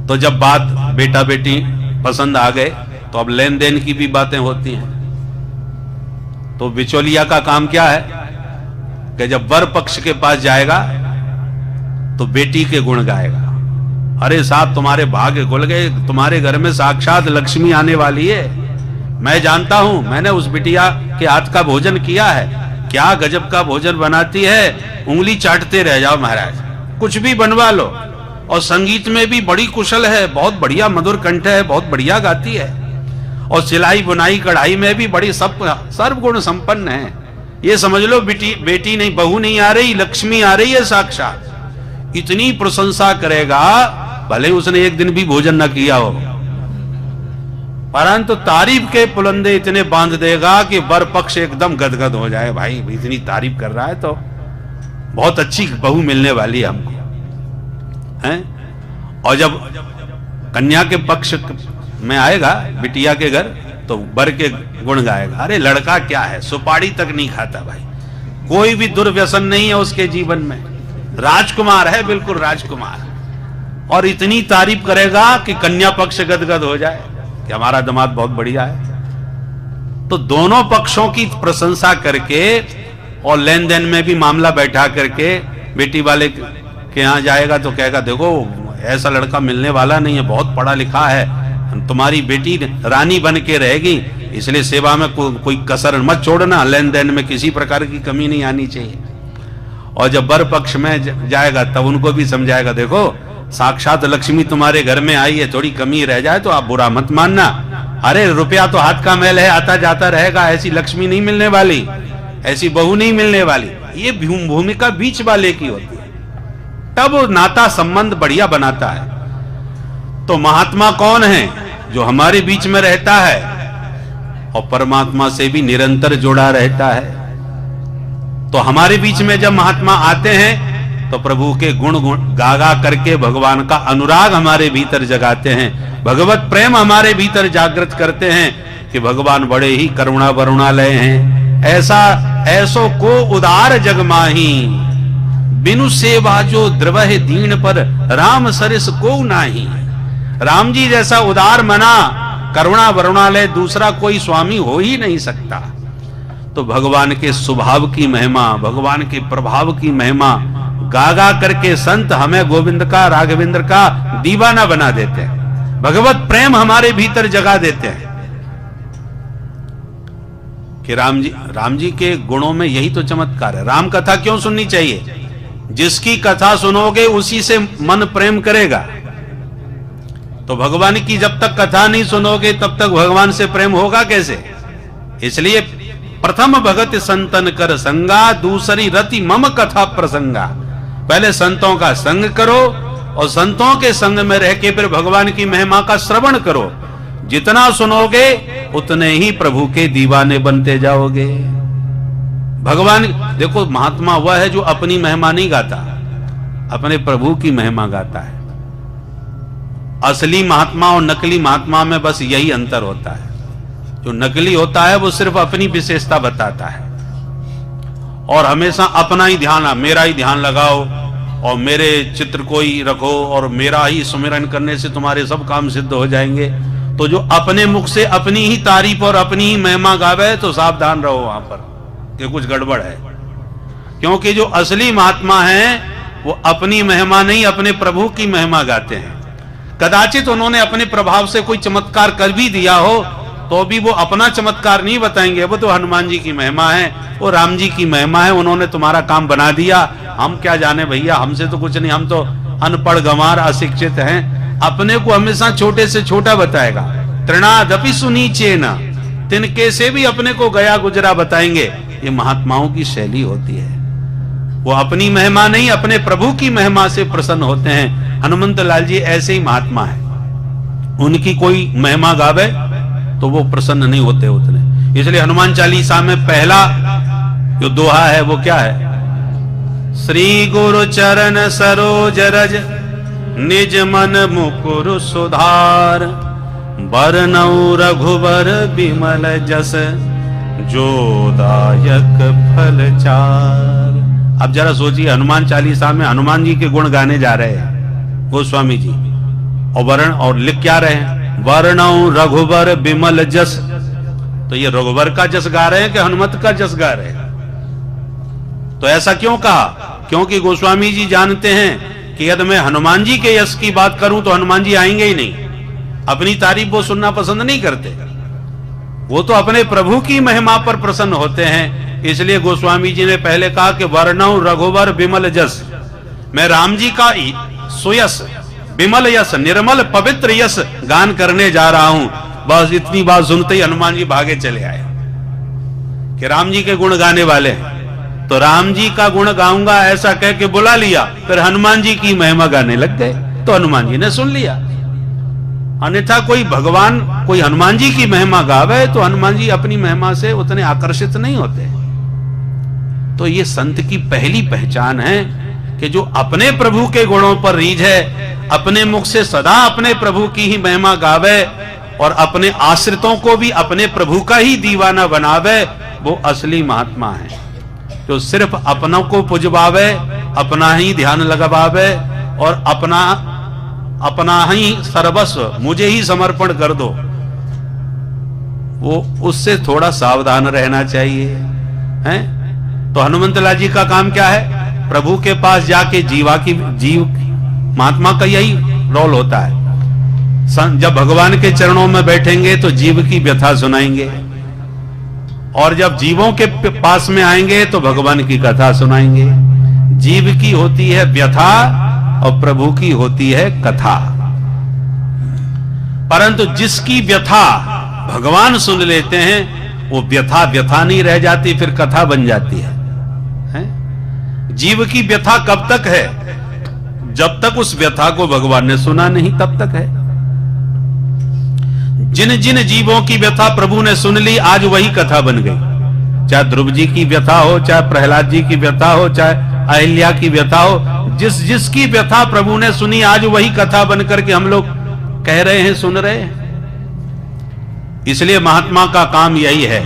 तो जब बात बेटा बेटी पसंद आ गए तो अब लेन देन की भी बातें होती हैं। तो बिचौलिया का काम क्या है कि जब वर पक्ष के पास जाएगा तो बेटी के गुण गाएगा। अरे साहब, तुम्हारे भाग्य खुल गए, तुम्हारे घर में साक्षात लक्ष्मी आने वाली है। मैं जानता हूं, मैंने उस बिटिया के हाथ का भोजन किया है, क्या गजब का भोजन बनाती है, उंगली चाटते रह जाओ महाराज, कुछ भी बनवा लो। और संगीत में भी बड़ी कुशल है, बहुत बढ़िया मधुर कंठ है, बहुत बढ़िया गाती है। और सिलाई बुनाई कढ़ाई में भी बड़ी सर्वगुण संपन्न है। ये समझ लो बेटी नहीं, बहू नहीं आ रही, लक्ष्मी आ रही है साक्षात। इतनी प्रशंसा करेगा, भले उसने एक दिन भी भोजन न किया हो, परंतु तारीफ के पुलंदे इतने बांध देगा कि वर पक्ष एकदम गदगद हो जाए। भाई इतनी तारीफ कर रहा है तो बहुत अच्छी बहू मिलने वाली है हमको, हैं? और जब कन्या के पक्ष में आएगा बिटिया के घर तो वर के गुण गाएगा। अरे लड़का क्या है, सुपारी तक नहीं खाता भाई, कोई भी दुर्व्यसन नहीं है उसके जीवन में, राजकुमार है, बिल्कुल राजकुमार। और इतनी तारीफ करेगा कि कन्या पक्ष गदगद हो जाए कि हमारा दामाद बहुत बढ़िया है। तो दोनों पक्षों की प्रशंसा करके और लेन देन में भी मामला बैठा करके बेटी वाले के यहां जाएगा तो कहेगा, देखो ऐसा लड़का मिलने वाला नहीं है, बहुत पढ़ा लिखा है, तुम्हारी बेटी रानी बन के रहेगी, इसलिए सेवा में कोई कसर मत छोड़ना, लेन देन में किसी प्रकार की कमी नहीं आनी चाहिए। और जब वर पक्ष में जाएगा तब उनको भी समझाएगा, देखो साक्षात लक्ष्मी तुम्हारे घर में आई है, थोड़ी कमी रह जाए तो आप बुरा मत मानना। अरे रुपया तो हाथ का मैल है, आता जाता रहेगा, ऐसी लक्ष्मी नहीं मिलने वाली, ऐसी बहू नहीं मिलने वाली। ये भूमिका बीच वाले की होती है, तब नाता संबंध बढ़िया बनाता है। तो महात्मा कौन है? जो हमारे बीच में रहता है और परमात्मा से भी निरंतर जुड़ा रहता है। तो हमारे बीच में जब महात्मा आते हैं तो प्रभु के गुण गा गा करके भगवान का अनुराग हमारे भीतर जगाते हैं, भगवत प्रेम हमारे भीतर जागृत करते हैं कि भगवान बड़े ही करुणा वरुणालय हैं। ऐसो को उदार जग माही, बिनु सेवा जो द्रवह दीन पर राम सरिस को नाही। राम जी जैसा उदार मना करुणा वरुणालय दूसरा कोई स्वामी हो ही नहीं सकता। तो भगवान के स्वभाव की महिमा, भगवान के प्रभाव की महिमा गागा करके संत हमें गोविंद का, राघवेंद्र का दीवाना बना देते हैं, भगवत प्रेम हमारे भीतर जगा देते हैं। कि राम जी के गुणों में यही तो चमत्कार है। राम कथा क्यों सुननी चाहिए? जिसकी कथा सुनोगे उसी से मन प्रेम करेगा। तो भगवान की जब तक कथा नहीं सुनोगे तब तक भगवान से प्रेम होगा कैसे? इसलिए प्रथम भगत संतन कर संगा, दूसरी रति मम कथा प्रसंगा। पहले संतों का संग करो और संतों के संग में रह के फिर भगवान की महिमा का श्रवण करो। जितना सुनोगे उतने ही प्रभु के दीवाने बनते जाओगे। भगवान देखो, महात्मा वह है जो अपनी महिमा नहीं गाता, अपने प्रभु की महिमा गाता है। असली महात्मा और नकली महात्मा में बस यही अंतर होता है। जो नकली होता है वो सिर्फ अपनी विशेषता बताता है और हमेशा अपना ही ध्यान, मेरा ही ध्यान लगाओ और मेरे चित्र को ही रखो और मेरा ही सुमिरन करने से तुम्हारे सब काम सिद्ध हो जाएंगे। तो जो अपने मुख से अपनी ही तारीफ और अपनी ही महिमा गावे तो सावधान रहो वहां पर कि कुछ गड़बड़ है। क्योंकि जो असली महात्मा हैं वो अपनी महिमा नहीं, अपने प्रभु की महिमा गाते हैं। कदाचित उन्होंने अपने प्रभाव से कोई चमत्कार कर भी दिया हो तो भी वो अपना चमत्कार नहीं बताएंगे, वो तो हनुमान जी की महिमा है, वो राम जी की महिमा है, उन्होंने तुम्हारा काम बना दिया, हम क्या जाने भैया, हमसे तो कुछ नहीं, हम तो अनपढ़ गंवार अशिक्षित हैं। अपने को हमेशा छोटे से छोटा बताएगा। तृणादपि सुनीचेन, तिनके से भी अपने को गया गुजरा बताएंगे। ये महात्माओं की शैली होती है। वो अपनी महिमा नहीं, अपने प्रभु की महिमा से प्रसन्न होते हैं। हनुमंत लाल जी ऐसे ही महात्मा है, उनकी कोई महिमा गावे तो वो प्रसन्न नहीं होते उतने। इसलिए हनुमान चालीसा में पहला जो दोहा है वो क्या है? श्री गुरु चरण सरोज रज निज मन मुकुर सुधार, बरनऊ रघुबर बिमल जस जो दायक फल चार। अब जरा सोचिए, हनुमान चालीसा में हनुमान जी के गुण गाने जा रहे हैं गोस्वामी जी, और वर्ण और लिख क्या रहे हैं? वर्णौ रघुबर बिमल जस। तो ये रघुबर का जस गा रहे हैं कि हनुमत का जस गा रहे हैं? तो ऐसा क्यों कहा? क्योंकि गोस्वामी जी जानते हैं कि यदि मैं हनुमान जी के यश की बात करूं तो हनुमान जी आएंगे ही नहीं। अपनी तारीफ वो सुनना पसंद नहीं करते, वो तो अपने प्रभु की महिमा पर प्रसन्न होते हैं। इसलिए गोस्वामी जी ने पहले कहा कि वर्णौ रघुबर बिमल जस, मैं राम जी का सुयश, विमल यश, निर्मल पवित्र यश गान करने जा रहा हूं। बस इतनी बात सुनते ही हनुमान जी भागे चले आए कि राम जी के गुण गाने वाले हैं, तो राम जी का गुण गाऊंगा ऐसा कह के बुला लिया। फिर हनुमान जी की महिमा गाने लग गए तो हनुमान जी ने सुन लिया। अन्यथा कोई भगवान, कोई हनुमान जी की महिमा गावे तो हनुमान जी अपनी महिमा से उतने आकर्षित नहीं होते। तो ये संत की पहली पहचान है कि जो अपने प्रभु के गुणों पर रीझ है, अपने मुख से सदा अपने प्रभु की ही महिमा गावे और अपने आश्रितों को भी अपने प्रभु का ही दीवाना बनावे, वो असली महात्मा है। जो सिर्फ अपनों को पुजवावे, अपना ही ध्यान लगवावे और अपना ही सर्वस्व मुझे ही समर्पण कर दो, वो उससे थोड़ा सावधान रहना चाहिए, हैं? तो हनुमंतलाल जी का काम क्या है? प्रभु के पास जाके जीव महात्मा का यही रोल होता है। जब भगवान के चरणों में बैठेंगे तो जीव की व्यथा सुनाएंगे, और जब जीवों के पास में आएंगे तो भगवान की कथा सुनाएंगे। जीव की होती है व्यथा और प्रभु की होती है कथा। परंतु जिसकी व्यथा भगवान सुन लेते हैं वो व्यथा व्यथा नहीं रह जाती, फिर कथा बन जाती है। जीव की व्यथा कब तक है? जब तक उस व्यथा को भगवान ने सुना नहीं तब तक है। जिन जिन जीवों की व्यथा प्रभु ने सुन ली, आज वही कथा बन गई। चाहे ध्रुव जी की व्यथा हो, चाहे प्रहलाद जी की व्यथा हो, चाहे अहिल्या की व्यथा हो, जिसकी व्यथा प्रभु ने सुनी, आज वही कथा बन करके हम लोग कह रहे हैं, सुन रहे हैं। इसलिए महात्मा का काम यही है,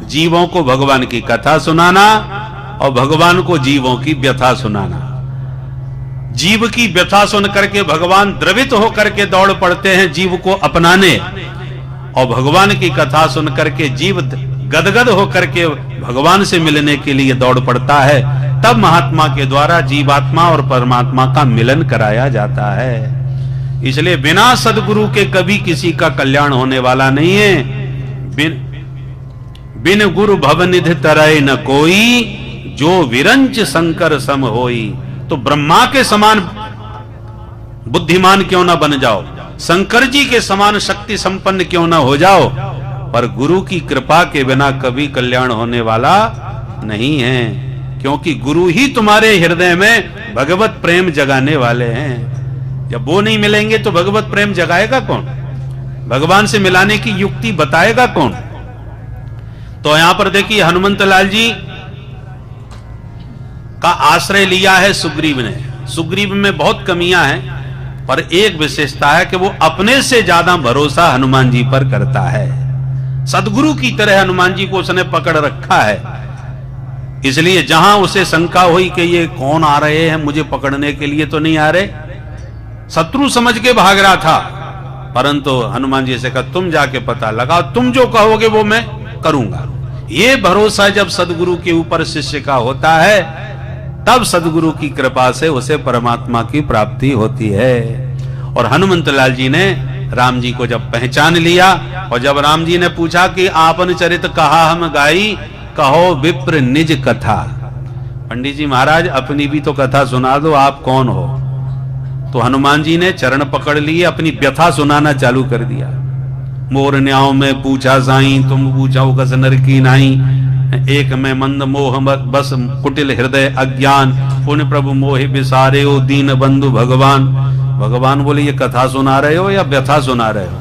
जीवों को भगवान की कथा सुनाना और भगवान को जीवों की व्यथा सुनाना। जीव की व्यथा सुन करके भगवान द्रवित होकर के दौड़ पड़ते हैं जीव को अपनाने, और भगवान की कथा सुन करके जीव गदगद होकर के भगवान से मिलने के लिए दौड़ पड़ता है। तब महात्मा के द्वारा जीवात्मा और परमात्मा का मिलन कराया जाता है। इसलिए बिना सदगुरु के कभी किसी का कल्याण होने वाला नहीं है। बिन गुरु भवनिधि तरय न कोई, जो विरंच शंकर सम होई। तो ब्रह्मा के समान बुद्धिमान क्यों ना बन जाओ, शंकर जी के समान शक्ति संपन्न क्यों ना हो जाओ, पर गुरु की कृपा के बिना कभी कल्याण होने वाला नहीं है। क्योंकि गुरु ही तुम्हारे हृदय में भगवत प्रेम जगाने वाले हैं। जब वो नहीं मिलेंगे तो भगवत प्रेम जगाएगा कौन? भगवान से मिलाने की युक्ति बताएगा कौन? तो यहां पर देखिए, हनुमंत लाल जी का आश्रय लिया है सुग्रीव ने। सुग्रीव में बहुत कमियां हैं, पर एक विशेषता है कि वो अपने से ज्यादा भरोसा हनुमान जी पर करता है। सदगुरु की तरह हनुमान जी को उसने पकड़ रखा है। इसलिए जहां उसे शंका हुई कि ये कौन आ रहे हैं, मुझे पकड़ने के लिए तो नहीं आ रहे, शत्रु समझ के भाग रहा था, परंतु हनुमान जी से कहा तुम जाके पता लगाओ, तुम जो कहोगे वो मैं करूंगा। ये भरोसा जब सदगुरु के ऊपर शिष्य का होता है, तब सदगुरु की कृपा से उसे परमात्मा की प्राप्ति होती है। और हनुमंत लाल जी ने राम जी को जब पहचान लिया, और जब राम जी ने पूछा कि आपन चरित कहा हम गाई, कहो विप्र निज कथा। पंडित जी महाराज अपनी भी तो कथा सुना दो, आप कौन हो। तो हनुमान जी ने चरण पकड़ लिए, अपनी व्यथा सुनाना चालू कर दिया। मोर न्याव में पूछा साईं, तुम पूछो कस नर की नाई। एक में मंद मोह बस कुटिल हृदय अज्ञान, पुण्य प्रभु मोहि बिसारे हो दीन बंधु भगवान। भगवान बोले ये कथा सुना रहे हो या व्यथा सुना रहे हो।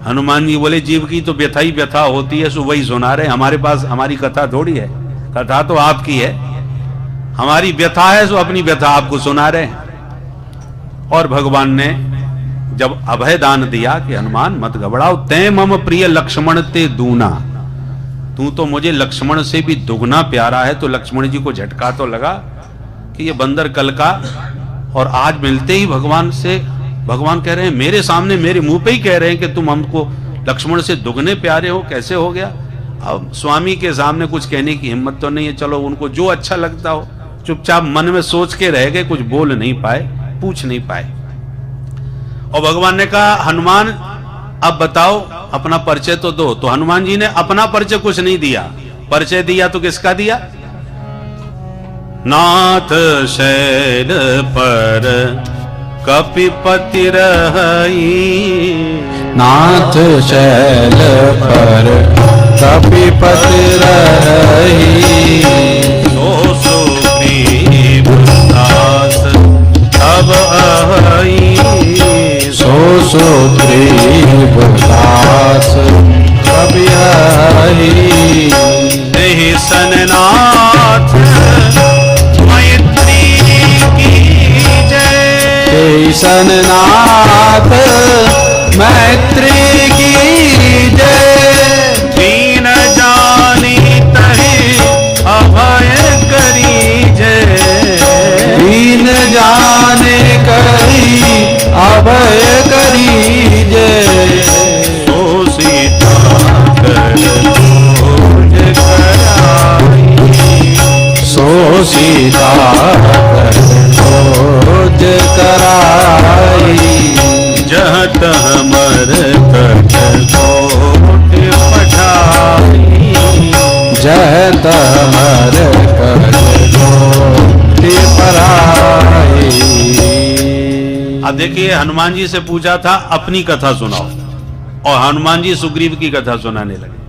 हनुमान जी बोले जीव की तो व्यथा ही व्यथा होती है, सो वही सुना रहे। हमारे पास हमारी कथा थोड़ी है, कथा तो आपकी है, हमारी व्यथा है, सो अपनी व्यथा आपको सुना रहे हैं। और भगवान ने जब अभय दान दिया कि हनुमान मत घबराओ, तै मम प्रिय लक्ष्मण ते दूना, तू तो मुझे लक्ष्मण से भी दुगना प्यारा है। तो लक्ष्मण जी को झटका तो लगा कि ये बंदर कल का, और आज मिलते ही भगवान से, भगवान कह रहे हैं मेरे सामने, मेरे मुंह पे ही कह रहे हैं कि तुम हमको लक्ष्मण से दुगने प्यारे हो, कैसे हो गया। अब स्वामी के सामने कुछ कहने की हिम्मत तो नहीं है, चलो उनको जो अच्छा लगता हो। चुपचाप मन में सोच के रह गए, कुछ बोल नहीं पाए, पूछ नहीं पाए। और भगवान ने कहा हनुमान अब बताओ अपना परिचय तो दो। तो हनुमान जी ने अपना परिचय कुछ नहीं दिया, परिचय दिया तो किसका दिया, नाथ शैल पर कपिपति रही, नाथ शैल पर कपिपति रही, सो सुग्रीव दास तब आई, सो सुग्रीव दास कबि आई, नहीं सननाथ मैत्री की जय, सननाथ मैत्री की जय, दीन जानी तहि अभय करी जय, दीन जाने करी अभय करी जय, सो सीता कर खोज कराई, सो सीता कर खोज कराई, जह तह मर कट कोट पठाई, जह तमर कट कोट पराई। अब देखिए हनुमान जी से पूछा था अपनी कथा सुनाओ, और हनुमान जी सुग्रीव की कथा सुनाने लगे।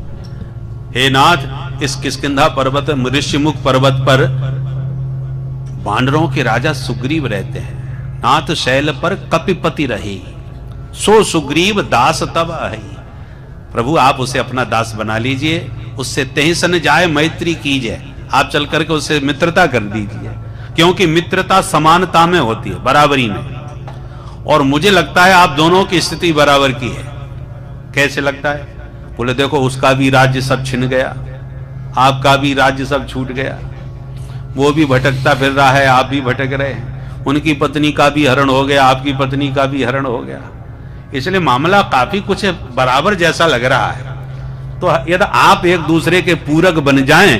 हे नाथ, इस किष्किंधा पर्वत ऋषिमुख पर्वत पर वानरों के राजा सुग्रीव रहते हैं। नाथ शैल पर कपिपति रही, सो सुग्रीव दास तब आई। प्रभु आप उसे अपना दास बना लीजिए, उससे तहि सन जाए मैत्री कीजिए, आप चल करके उससे मित्रता कर दीजिए, क्योंकि मित्रता समानता में होती है, बराबरी में। और मुझे लगता है आप दोनों की स्थिति बराबर की है। कैसे लगता है? बोले देखो उसका भी राज्य सब छिन गया, आपका भी राज्य सब छूट गया, वो भी भटकता फिर रहा है, आप भी भटक रहे हैं, उनकी पत्नी का भी हरण हो गया, आपकी पत्नी का भी हरण हो गया, इसलिए मामला काफी कुछ बराबर जैसा लग रहा है। तो यदि आप एक दूसरे के पूरक बन जाएं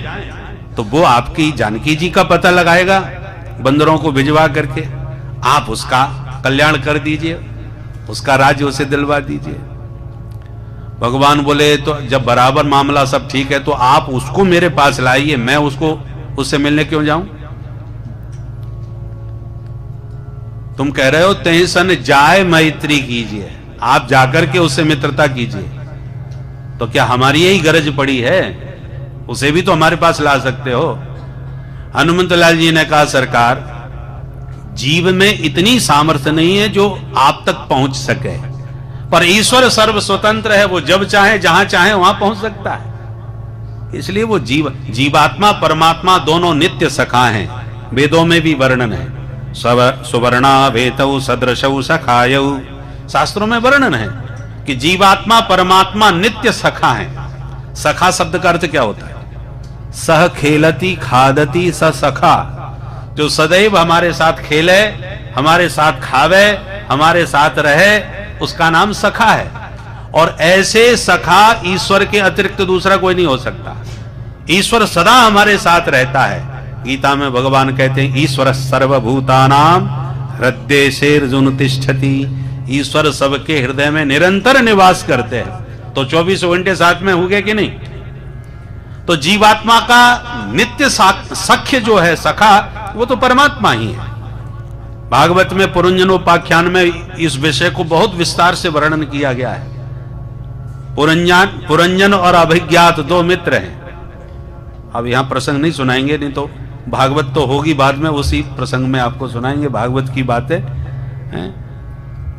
तो वो आपकी जानकी जी का पता लगाएगा, बंदरों को भिजवा करके आप उसका कल्याण कर दीजिए, उसका राज्य उसे दिलवा दीजिए। भगवान बोले तो जब बराबर मामला सब ठीक है तो आप उसको मेरे पास लाइए, मैं उससे मिलने क्यों जाऊं? तुम कह रहे हो तहि सन जाए मैत्री कीजिए, आप जाकर के उससे मित्रता कीजिए, तो क्या हमारी यही गरज पड़ी है? उसे भी तो हमारे पास ला सकते हो। हनुमंत लाल जी ने कहा सरकार, जीव में इतनी सामर्थ्य नहीं है जो आप तक पहुंच सके, पर ईश्वर सर्व स्वतंत्र है, वो जब चाहे जहां चाहे वहां पहुंच सकता है। इसलिए वो जीवात्मा परमात्मा दोनों नित्य सखा हैं, वेदों में भी वर्णन है। सुवर्णा वेतौ सदृशौ सखायौ। शास्त्रों में वर्णन है कि जीवात्मा परमात्मा नित्य सखा है। सखा शब्द का अर्थ क्या होता है? सह खेलती खादती स सखा, जो सदैव हमारे साथ खेले, हमारे साथ खावे, हमारे साथ रहे, उसका नाम सखा है। और ऐसे सखा ईश्वर के अतिरिक्त दूसरा कोई नहीं हो सकता। ईश्वर सदा हमारे साथ रहता है। गीता में भगवान कहते हैं ईश्वर सर्वभूतानां हृदयेर्जुन तिष्ठति। ईश्वर सबके हृदय में निरंतर निवास करते हैं। तो 24 घंटे साथ में हो गए कि नहीं? तो जीवात्मा का नित्य सख्य जो है, सखा, वो तो परमात्मा ही है। भागवत में पुरंजनोपाख्यान में इस विषय को बहुत विस्तार से वर्णन किया गया है। पुरंजन और अभिज्ञात दो मित्र हैं। अब यहां प्रसंग नहीं सुनाएंगे, नहीं तो भागवत तो होगी बाद में, उसी प्रसंग में आपको सुनाएंगे भागवत की बातें हैं।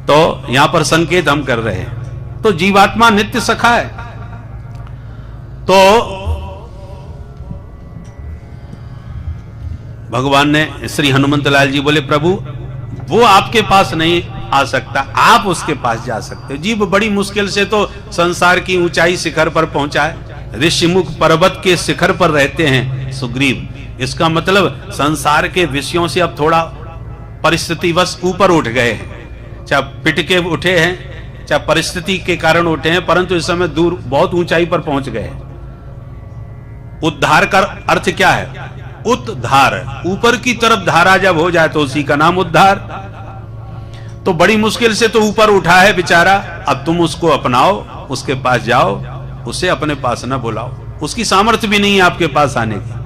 तो यहां पर संकेत हम कर रहे हैं। तो जीवात्मा नित्य सखा है। तो भगवान ने, श्री हनुमंत लाल जी बोले, प्रभु वो आपके पास नहीं आ सकता, आप उसके पास जा सकते हो। जीव बड़ी मुश्किल से तो संसार की ऊंचाई शिखर पर पहुंचा है। ऋषिमुख पर्वत के शिखर पर रहते हैं सुग्रीव। इसका मतलब संसार के विषयों से अब थोड़ा परिस्थितिवश ऊपर उठ गए हैं। चाहे पिट के उठे हैं, चाहे परिस्थिति के कारण उठे हैं, परंतु इस समय दूर बहुत ऊंचाई पर पहुंच गए हैं। उद्धार का अर्थ क्या है? उद्धार, ऊपर की तरफ धारा जब हो जाए तो उसी का नाम उद्धार। तो बड़ी मुश्किल से तो ऊपर उठा है बेचारा, अब तुम उसको अपनाओ, उसके पास जाओ, उसे अपने पास न बुलाओ। उसकी सामर्थ्य भी नहीं है आपके पास आने की।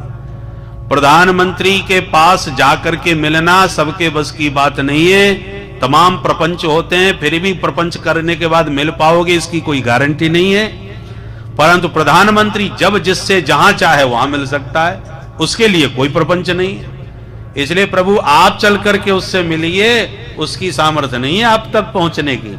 प्रधानमंत्री के पास जाकर के मिलना सबके बस की बात नहीं है। तमाम प्रपंच होते हैं, फिर भी प्रपंच करने के बाद मिल पाओगे इसकी कोई गारंटी नहीं है। परंतु प्रधानमंत्री जब जिससे जहां चाहे वहां मिल सकता है, उसके लिए कोई प्रपंच नहीं है। इसलिए प्रभु आप चल करके उससे मिलिए, उसकी सामर्थ्य नहीं है आप तक पहुंचने की।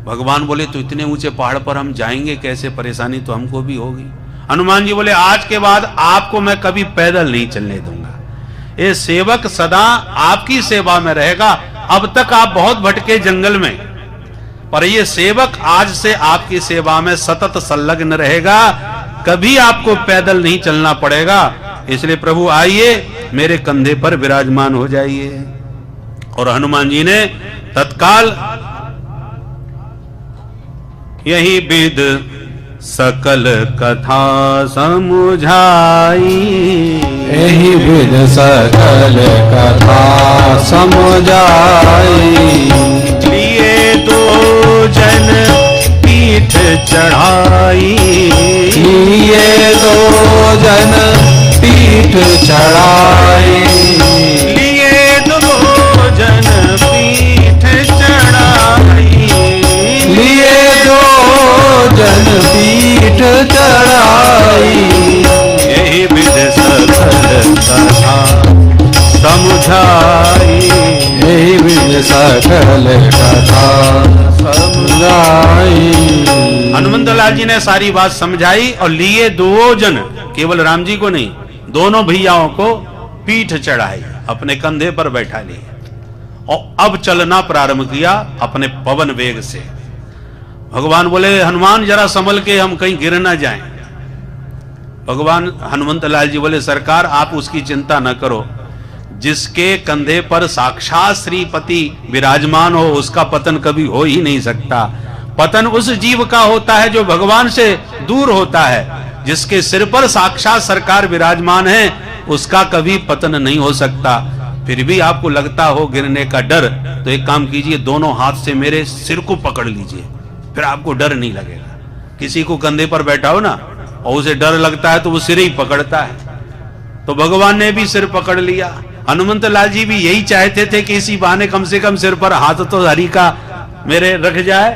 भगवान बोले तो इतने ऊंचे पहाड़ पर हम जाएंगे कैसे? परेशानी तो हमको भी होगी। हनुमान जी बोले आज के बाद आपको मैं कभी पैदल नहीं चलने दूंगा। ये सेवक सदा आपकी सेवा में रहेगा। अब तक आप बहुत भटके जंगल में, पर ये सेवक आज से आपकी सेवा में सतत संलग्न रहेगा। कभी आपको पैदल नहीं चलना पड़ेगा। इसलिए प्रभु आइए, मेरे कंधे पर विराजमान हो जाइए। और हनुमान जी ने तत्काल यही विद सकल कथा समुझाई, यही विद सकल कथा समुझाई। लिए दो जन पीठ चढ़ाई, लिए दो जन पीठ चढ़ाई, लिए दो जन पीठ चढ़ाई, लिए दो जन पीठ चढ़ाई। यही विद सकल कथा समुझाई, यही विद सकल कथा समुझाई। हनुमंत लाल जी ने सारी बात समझाई और लिए दो जन, केवल राम जी को नहीं, दोनों भैयाओं को पीठ चढ़ाई, अपने कंधे पर बैठा लिया और अब चलना प्रारंभ किया अपने पवन वेग से। भगवान बोले हनुमान जरा संभल के, हम कहीं गिर ना जाएं। भगवान हनुमंत लाल जी बोले सरकार आप उसकी चिंता न करो। जिसके कंधे पर साक्षात श्रीपति विराजमान हो उसका पतन कभी हो ही नहीं सकता। पतन उस जीव का होता है जो भगवान से दूर होता है। जिसके सिर पर साक्षात सरकार विराजमान है उसका कभी पतन नहीं हो सकता। फिर भी आपको लगता हो गिरने का डर, तो एक काम कीजिए, दोनों हाथ से मेरे सिर को पकड़ लीजिए, फिर आपको डर नहीं लगेगा। किसी को कंधे पर बैठा हो ना और उसे डर लगता है तो वो सिर ही पकड़ता है। तो भगवान ने भी सिर पकड़ लिया। हनुमंत लाल जी भी यही चाहते थे कि इसी बहाने कम से कम सिर पर हाथ तो हरि का मेरे रख जाए।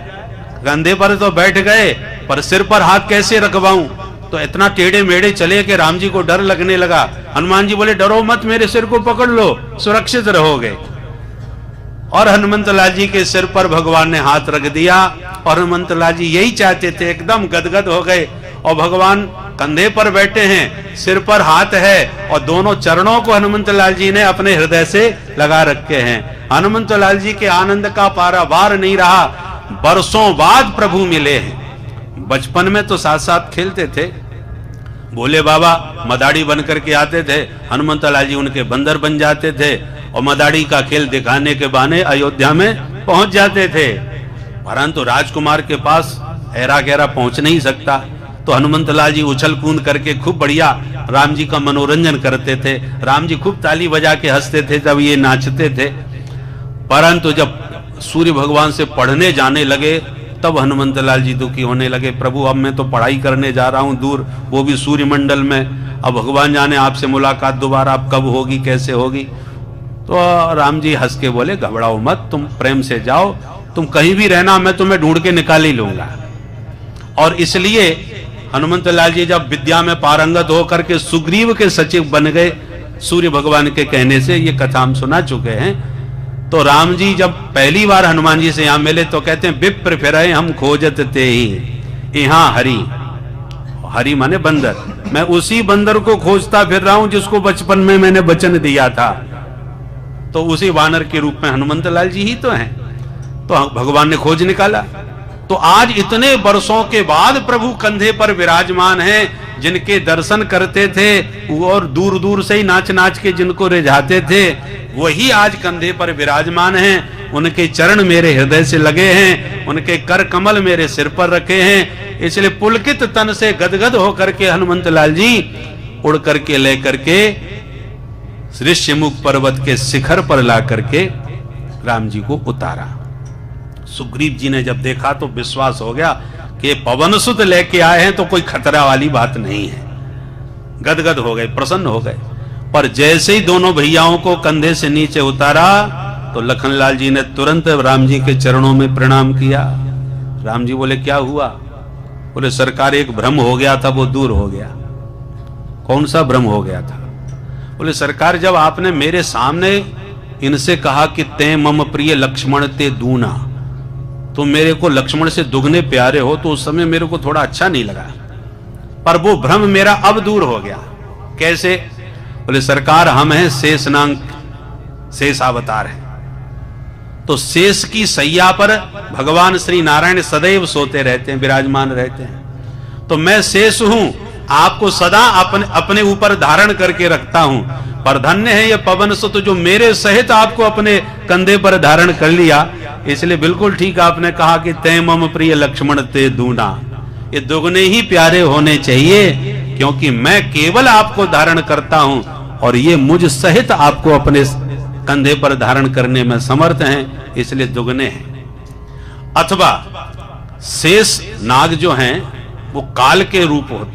कंधे पर तो बैठ गए, पर सिर पर हाथ कैसे रखवाऊं? तो इतना टेढ़े मेढ़े चले कि राम जी को डर लगने लगा। हनुमान जी बोले डरो मत, मेरे सिर को पकड़ लो, सुरक्षित रहोगे। और हनुमंत लाल जी के सिर पर भगवान ने हाथ रख दिया और हनुमंत लाल जी यही चाहते थे, एकदम गदगद हो गए। और भगवान कंधे पर बैठे हैं, सिर पर हाथ है और दोनों चरणों को हनुमंत लाल जी ने अपने हृदय से लगा रखे हैं। हनुमंत लाल जी के आनंद का पारावार नहीं रहा। बरसों बाद प्रभु मिले हैं। बचपन में तो साथ साथ खेलते थे, भोले बाबा मदाड़ी बन करके आते थे, हनुमंत लाल जी उनके बंदर बन जाते थे और मदाड़ी का खेल दिखाने के बहाने अयोध्या में पहुंच जाते थे। परंतु राजकुमार के पास ऐरा गहरा पहुंच नहीं सकता, तो हनुमंत लाल जी उछल कूद करके खूब बढ़िया राम जी का मनोरंजन करते थे। राम जी खूब ताली बजा के हंसते थे जब ये नाचते थे। परंतु जब सूर्य भगवान से पढ़ने जाने लगे तब हनुमंत लाल जी दुखी होने लगे। प्रभु अब मैं तो पढ़ाई करने जा रहा हूं दूर, वो भी सूर्य मंडल में, अब भगवान जाने आपसे मुलाकात दोबारा अब कब होगी, कैसे होगी। तो राम जी हंस के बोले घबराओ मत, तुम प्रेम से जाओ, तुम कहीं भी रहना, मैं तुम्हें ढूंढ के निकाल ही लूंगा। और इसलिए हनुमंत लाल जी जब विद्या में पारंगत होकर के सुग्रीव के सचिव बन गए, सूर्य भगवान के कहने से, ये कथा हम सुना चुके हैं। तो राम जी जब पहली बार हनुमान जी से यहां मिले तो कहते हैं विप्र फिरे हम खोजत ते ही यहाँ हरि, हरि माने बंदर, मैं उसी बंदर को खोजता फिर रहा हूं जिसको बचपन में मैंने वचन दिया था। तो उसी वानर के रूप में हनुमंत लाल जी ही तो हैं। तो भगवान ने खोज निकाला। तो आज इतने वर्षों के बाद प्रभु कंधे पर विराजमान हैं, जिनके दर्शन करते थे और दूर दूर से ही नाच नाच के जिनको रिझाते थे, वही आज कंधे पर विराजमान हैं। उनके चरण मेरे हृदय से लगे हैं, उनके कर कमल मेरे सिर पर रखे हैं। इसलिए पुलकित तन से गदगद होकर के हनुमंत लाल जी उड़ करके ले करके ऋष्यमुख पर्वत के शिखर पर ला करके राम जी को उतारा। सुग्रीव जी ने जब देखा तो विश्वास हो गया कि पवन सुत लेके आए हैं तो कोई खतरा वाली बात नहीं है। गदगद हो गए, प्रसन्न हो गए। पर जैसे ही दोनों भैयाओं को कंधे से नीचे उतारा तो लखनलाल जी ने तुरंत राम जी के चरणों में प्रणाम किया। राम जी बोले क्या हुआ? बोले सरकार एक भ्रम हो गया था, वो दूर हो गया। कौन सा भ्रम हो गया था? बोले सरकार जब आपने मेरे सामने इनसे कहा कि ते मम प्रिय लक्ष्मण ते दूना, तो मेरे को लक्ष्मण से दुगने प्यारे हो, तो उस समय मेरे को थोड़ा अच्छा नहीं लगा, पर वो भ्रम मेरा अब दूर हो गया। कैसे? बोले सरकार हम हैं शेषनाग, शेष अवतार है। तो शेष की सैया पर भगवान श्री नारायण सदैव सोते रहते हैं, विराजमान रहते हैं। तो मैं शेष हूं, आपको सदा अपने ऊपर धारण करके रखता हूं। पर धन्य है ये पवन सुत जो मेरे सहित आपको अपने कंधे पर धारण कर लिया। इसलिए बिल्कुल ठीक आपने कहा कि ते मम प्रिय लक्ष्मण ते दूना, ये दुगने ही प्यारे होने चाहिए, क्योंकि मैं केवल आपको धारण करता हूं और ये मुझ सहित आपको अपने कंधे पर धारण करने में समर्थ हैं, इसलिए दुगने हैं। अथवा शेष नाग जो हैं वो काल के रूप होते हैं।